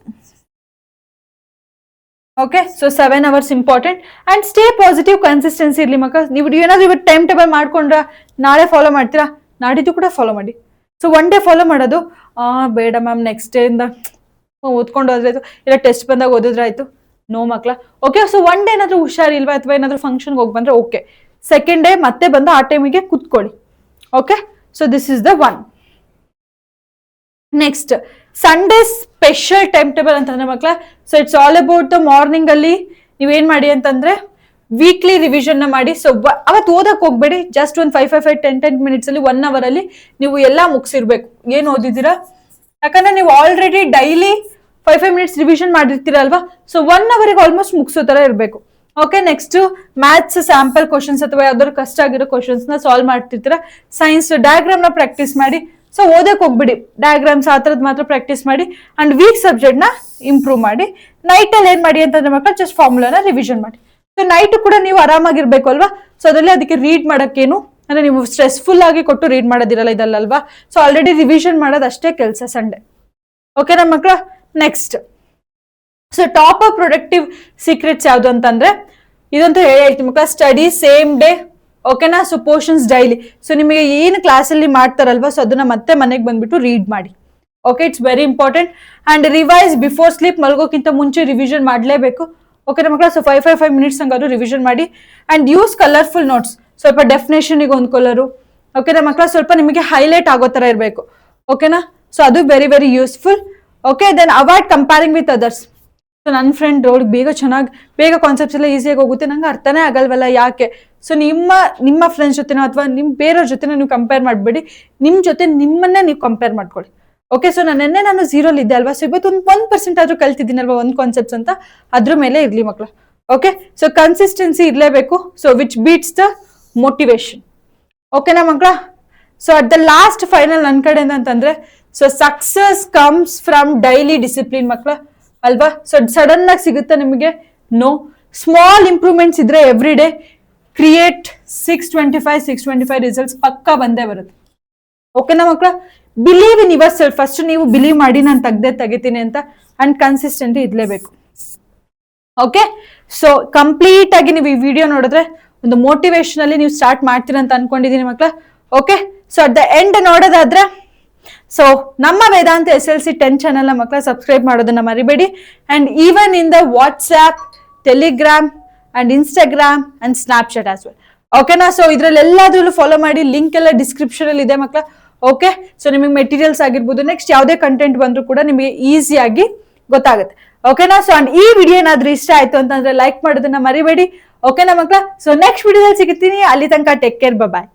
Okay, so 7 hours important. And stay positive, consistency ಇರ್ಲಿ ಮಕ್ಕಳ. ನೀವು ಏನಾದ್ರು ಇವತ್ತು ಟೈಮ್ ಟೇಬಲ್ ಮಾಡ್ಕೊಂಡ್ರ ನಾಳೆ ಫಾಲೋ ಮಾಡ್ತೀರಾ, ನಾಡಿದ್ದು ಕೂಡ ಫಾಲೋ ಮಾಡಿ. ಸೊ 1 day ಫಾಲೋ ಮಾಡೋದು ಬೇಡ ಮ್ಯಾಮ್, ನೆಕ್ಸ್ಟ್ ಡೇ ಇಂದ ಓದ್ಕೊಂಡು ಹೋದ್ರಾಯ್ತು, ಇಲ್ಲ ಟೆಸ್ಟ್ ಬಂದಾಗ ಓದಿದ್ರಾಯ್ತು, ನೋ ಮಕ್ಕಳ. ಓಕೆ, ಸೊ 1 day ಏನಾದ್ರು ಹುಷಾರಿಲ್ವಾ ಅಥವಾ ಏನಾದ್ರು ಫಂಕ್ಷನ್ಗೆ ಹೋಗಿ ಬಂದ್ರೆ ಓಕೆ, ಸೆಕೆಂಡ್ ಡೇ ಮತ್ತೆ ಬಂದು ಆ ಟೈಮಿಗೆ ಕುತ್ಕೊಳ್ಳಿ. Okay, so this is the one. Next, Sunday special time table ಅಂತಂದ್ರೆ ಮಕ್ಕಳ, so it's all about the morning ಅಲ್ಲಿ ನೀವೇನ್ ಮಾಡಿ ಅಂತಂದ್ರೆ ವೀಕ್ಲಿ ರಿವಿಷನ್ ನ ಮಾಡಿ. ಸೊ ಅವತ್ತು ಓದಕ್ ಹೋಗ್ಬೇಡಿ, ಜಸ್ಟ್ ಒಂದು 5 minutes ಅಲ್ಲಿ 1 hour ಅಲ್ಲಿ ನೀವು ಎಲ್ಲಾ ಮುಗಿಸಿರ್ಬೇಕು ಏನ್ ಓದಿದ್ದೀರಾ. ಯಾಕಂದ್ರೆ ನೀವು ಆಲ್ರೆಡಿ ಡೈಲಿ 5 minutes ರಿವಿಷನ್ ಮಾಡಿರ್ತೀರಲ್ವಾ. ಸೊ 1 hour ಆಲ್ಮೋಸ್ಟ್ ಮುಗಿಸೋ ತರ ಇರ್ಬೇಕು. Okay, next maths sample questions ಅಥವಾ ಯಾವ್ದಾದ್ರು ಕಷ್ಟ ಆಗಿರೋ ಕ್ವಶನ್ಸ್ ನ ಸಾಲ್ವ್ ಮಾಡ್ತಿರ್ತೀರಾ. ಸೈನ್ಸ್ ಡಯಾಗ್ರಾಮ್ ನ ಪ್ರಾಕ್ಟೀಸ್ ಮಾಡಿ. ಸೊ ಓದಕ್ ಹೋಗ್ಬಿಡಿ, ಡಯಾಗ್ರಾಮ್ಸ್ ಆ ತರದ್ ಮಾತ್ರ ಪ್ರಾಕ್ಟೀಸ್ ಮಾಡಿ. ಅಂಡ್ ವೀಕ್ ಸಬ್ಜೆಕ್ಟ್ ನ ಇಂಪ್ರೂವ್ ಮಾಡಿ. ನೈಟ್ ಅಲ್ಲಿ ಏನ್ ಮಾಡಿ ಅಂತಂದ್ರೆ ಮಕ್ಕಳು, ಜಸ್ಟ್ ಫಾರ್ಮುಲಾನ ರಿವಿಷನ್ ಮಾಡಿ. ಸೊ ನೈಟ್ ಕೂಡ ನೀವು ಆರಾಮಾಗಿರ್ಬೇಕು ಅಲ್ವಾ. ಸೊ ಅದರಲ್ಲಿ ಅದಕ್ಕೆ ರೀಡ್ ಮಾಡಕ್ಕೇನು ಅಂದ್ರೆ ನೀವು ಸ್ಟ್ರೆಸ್ಫುಲ್ ಆಗಿ ಕೊಟ್ಟು ರೀಡ್ ಮಾಡೋದಿರಲ್ಲ ಇದಲ್ಲಲ್ವಾ. ಸೊ ಆಲ್ರೆಡಿ ರಿವಿಷನ್ ಮಾಡೋದು ಅಷ್ಟೇ ಕೆಲಸ ಸಂಡೇ. ಓಕೆ ನಮ್ಮ ಮಕ್ಕಳ? Next, so top of productive secrets ಯಾವ್ದು ಅಂತಂದ್ರೆ ಇದಂತೂ ಹೇಳ್ತೀನಿ ಮಕ್ಕಳ, ಸ್ಟಡಿ ಸೇಮ್ ಡೇ. ಓಕೆನಾ? So portions daily. ಸೊ ನಿಮಗೆ ಏನು ಕ್ಲಾಸಲ್ಲಿ ಮಾಡ್ತಾರಲ್ವಾ, ಸೊ ಅದನ್ನ ಮತ್ತೆ ಮನೆಗೆ ಬಂದ್ಬಿಟ್ಟು ರೀಡ್ ಮಾಡಿ. Okay, it's very important. And revise before sleep, ಮಲ್ಗೋಕ್ಕಿಂತ ಮುಂಚೆ ರಿವಿಷನ್ ಮಾಡಲೇಬೇಕು. ಓಕೆ ನಮ್ಮ ಮಕ್ಕಳ? ಸೊ 5 minutes ಹಂಗಾದ್ರು ರಿವಿಷನ್ ಮಾಡಿ. And use colourful notes. ಸ್ವಲ್ಪ ಡೆಫಿನೇಷನ್ಗೆ ಒಂದು ಕಲರು. ಓಕೆ ನಮ್ಮ ಮಕ್ಕಳ? ಸ್ವಲ್ಪ ನಿಮಗೆ ಹೈಲೈಟ್ ಆಗೋ ತರ ಇರಬೇಕು. ಓಕೆನಾ? ಸೊ ಅದು very very useful. Okay, then avoid comparing with others. So ನನ್ನ ಫ್ರೆಂಡ್ ಅವ್ಳಿಗೆ ಬೇಗ ಕಾನ್ಸೆಪ್ಟ್ಸ್ ಎಲ್ಲ ಈಸಿಯಾಗಿ ಹೋಗುತ್ತೆ, ನಂಗೆ ಅರ್ಥನೇ ಆಗಲ್ವಲ್ಲ ಯಾಕೆ. ಸೊ ನಿಮ್ಮ ಫ್ರೆಂಡ್ಸ್ ಜೊತೆನೋ ಅಥವಾ ಬೇರೆಯವ್ರ ಜೊತೆನೋ ನೀವು ಕಂಪೇರ್ ಮಾಡಬೇಡಿ, ನಿಮ್ಮ ಜೊತೆ ನಿಮ್ಮನ್ನೇ ನೀವು ಕಂಪೇರ್ ಮಾಡ್ಕೊಳ್ಳಿ. ಓಕೆ, ಸೊ ನಾನು 0 ಇದ್ದೆ ಅಲ್ವಾ, ಸೊ ಇವತ್ತು 1% ಆದ್ರೂ ಕಲ್ತಿದ್ದೀನಲ್ವಾ ಒಂದು ಕಾನ್ಸೆಪ್ಟ್ಸ್ ಅಂತ, ಅದ್ರ ಮೇಲೆ ಇರ್ಲಿ ಮಕ್ಕಳು. ಓಕೆ, ಸೊ ಕನ್ಸಿಸ್ಟೆನ್ಸಿ ಇರಲೇಬೇಕು. So which beats the motivation. ಓಕೆನಾ ಮಕ್ಕಳ? So at the last final ನನ್ನ ಕಡೆಯಿಂದ ಅಂತಂದ್ರೆ, so success comes from daily discipline ಮಕ್ಕಳ ಅಲ್ವಾ. ಸೊ ಸಡನ್ ಆಗಿ ಸಿಗುತ್ತೆ ನಿಮಗೆ? ನೋ. ಸ್ಮಾಲ್ ಇಂಪ್ರೂವ್ಮೆಂಟ್ಸ್ ಇದ್ರೆ ಎವ್ರಿ ಡೇ ಕ್ರಿಯೇಟ್ 625 ರಿಸಲ್ಟ್ಸ್ ಪಕ್ಕಾ ಬಂದೇ ಬರುತ್ತೆ. ಓಕೆನಾ ಮಕ್ಕಳ? Believe in yourself. First ನೀವು ಬಿಲೀವ್ ಮಾಡಿ ನಾನು ತೆಗಿತೀನಿ ಅಂತ, ಅಂಡ್ ಕನ್ಸಿಸ್ಟೆಂಟ್ ಇರ್ಲೇಬೇಕು. ಓಕೆ, ಸೊ ಕಂಪ್ಲೀಟ್ ಆಗಿ ನೀವು ಈ ವಿಡಿಯೋ ನೋಡಿದ್ರೆ ಒಂದು ಮೋಟಿವೇಶನ್ ಅಲ್ಲಿ ನೀವು ಸ್ಟಾರ್ಟ್ ಮಾಡ್ತೀರಾ ಅಂತ ಅನ್ಕೊಂಡಿದೀನಿ ಮಕ್ಕಳ. Okay, so at the end ನೋಡೋದಾದ್ರೆ, ಸೊ ನಮ್ಮ ವೇದಾಂತ SLC 10 ಚಾನೆಲ್ ಮಕ್ಕಳ ಸಬ್ಸ್ಕ್ರೈಬ್ ಮಾಡೋದನ್ನ ಮರಿಬೇಡಿ. And even in the WhatsApp, Telegram and Instagram and Snapchat as well. ಓಕೆನಾ? ಸೊ ಇದ್ರಲ್ಲಿ ಎಲ್ಲಾದ್ರಲ್ಲೂ ಫಾಲೋ ಮಾಡಿ, ಲಿಂಕ್ ಎಲ್ಲ ಡಿಸ್ಕ್ರಿಪ್ಷನ್ ಅಲ್ಲಿ ಇದೆ ಮಕ್ಕಳ. ಓಕೆ, ಸೊ ನಿಮಗೆ ಮೆಟೀರಿಯಲ್ಸ್ ಆಗಿರ್ಬೋದು, ನೆಕ್ಸ್ಟ್ ಯಾವುದೇ ಕಂಟೆಂಟ್ ಬಂದ್ರು ಕೂಡ ನಿಮಗೆ ಈಸಿಯಾಗಿ ಗೊತ್ತಾಗುತ್ತೆ. ಓಕೆನಾ? ಸೊ ಅಂಡ್ ಈ ವಿಡಿಯೋ ಏನಾದ್ರೂ ಇಷ್ಟ ಆಯ್ತು ಅಂತಂದ್ರೆ ಲೈಕ್ ಮಾಡೋದನ್ನ ಮರಿಬೇಡಿ. ಓಕೆನಾ ಮಕ್ಕಳ? ಸೊ ನೆಕ್ಸ್ಟ್ ವಿಡಿಯೋದಲ್ಲಿ ಸಿಗ್ತೀನಿ. ಅಲ್ಲಿ ತನಕ ಟೇಕ್ ಕೇರ್, ಬಾಯ್.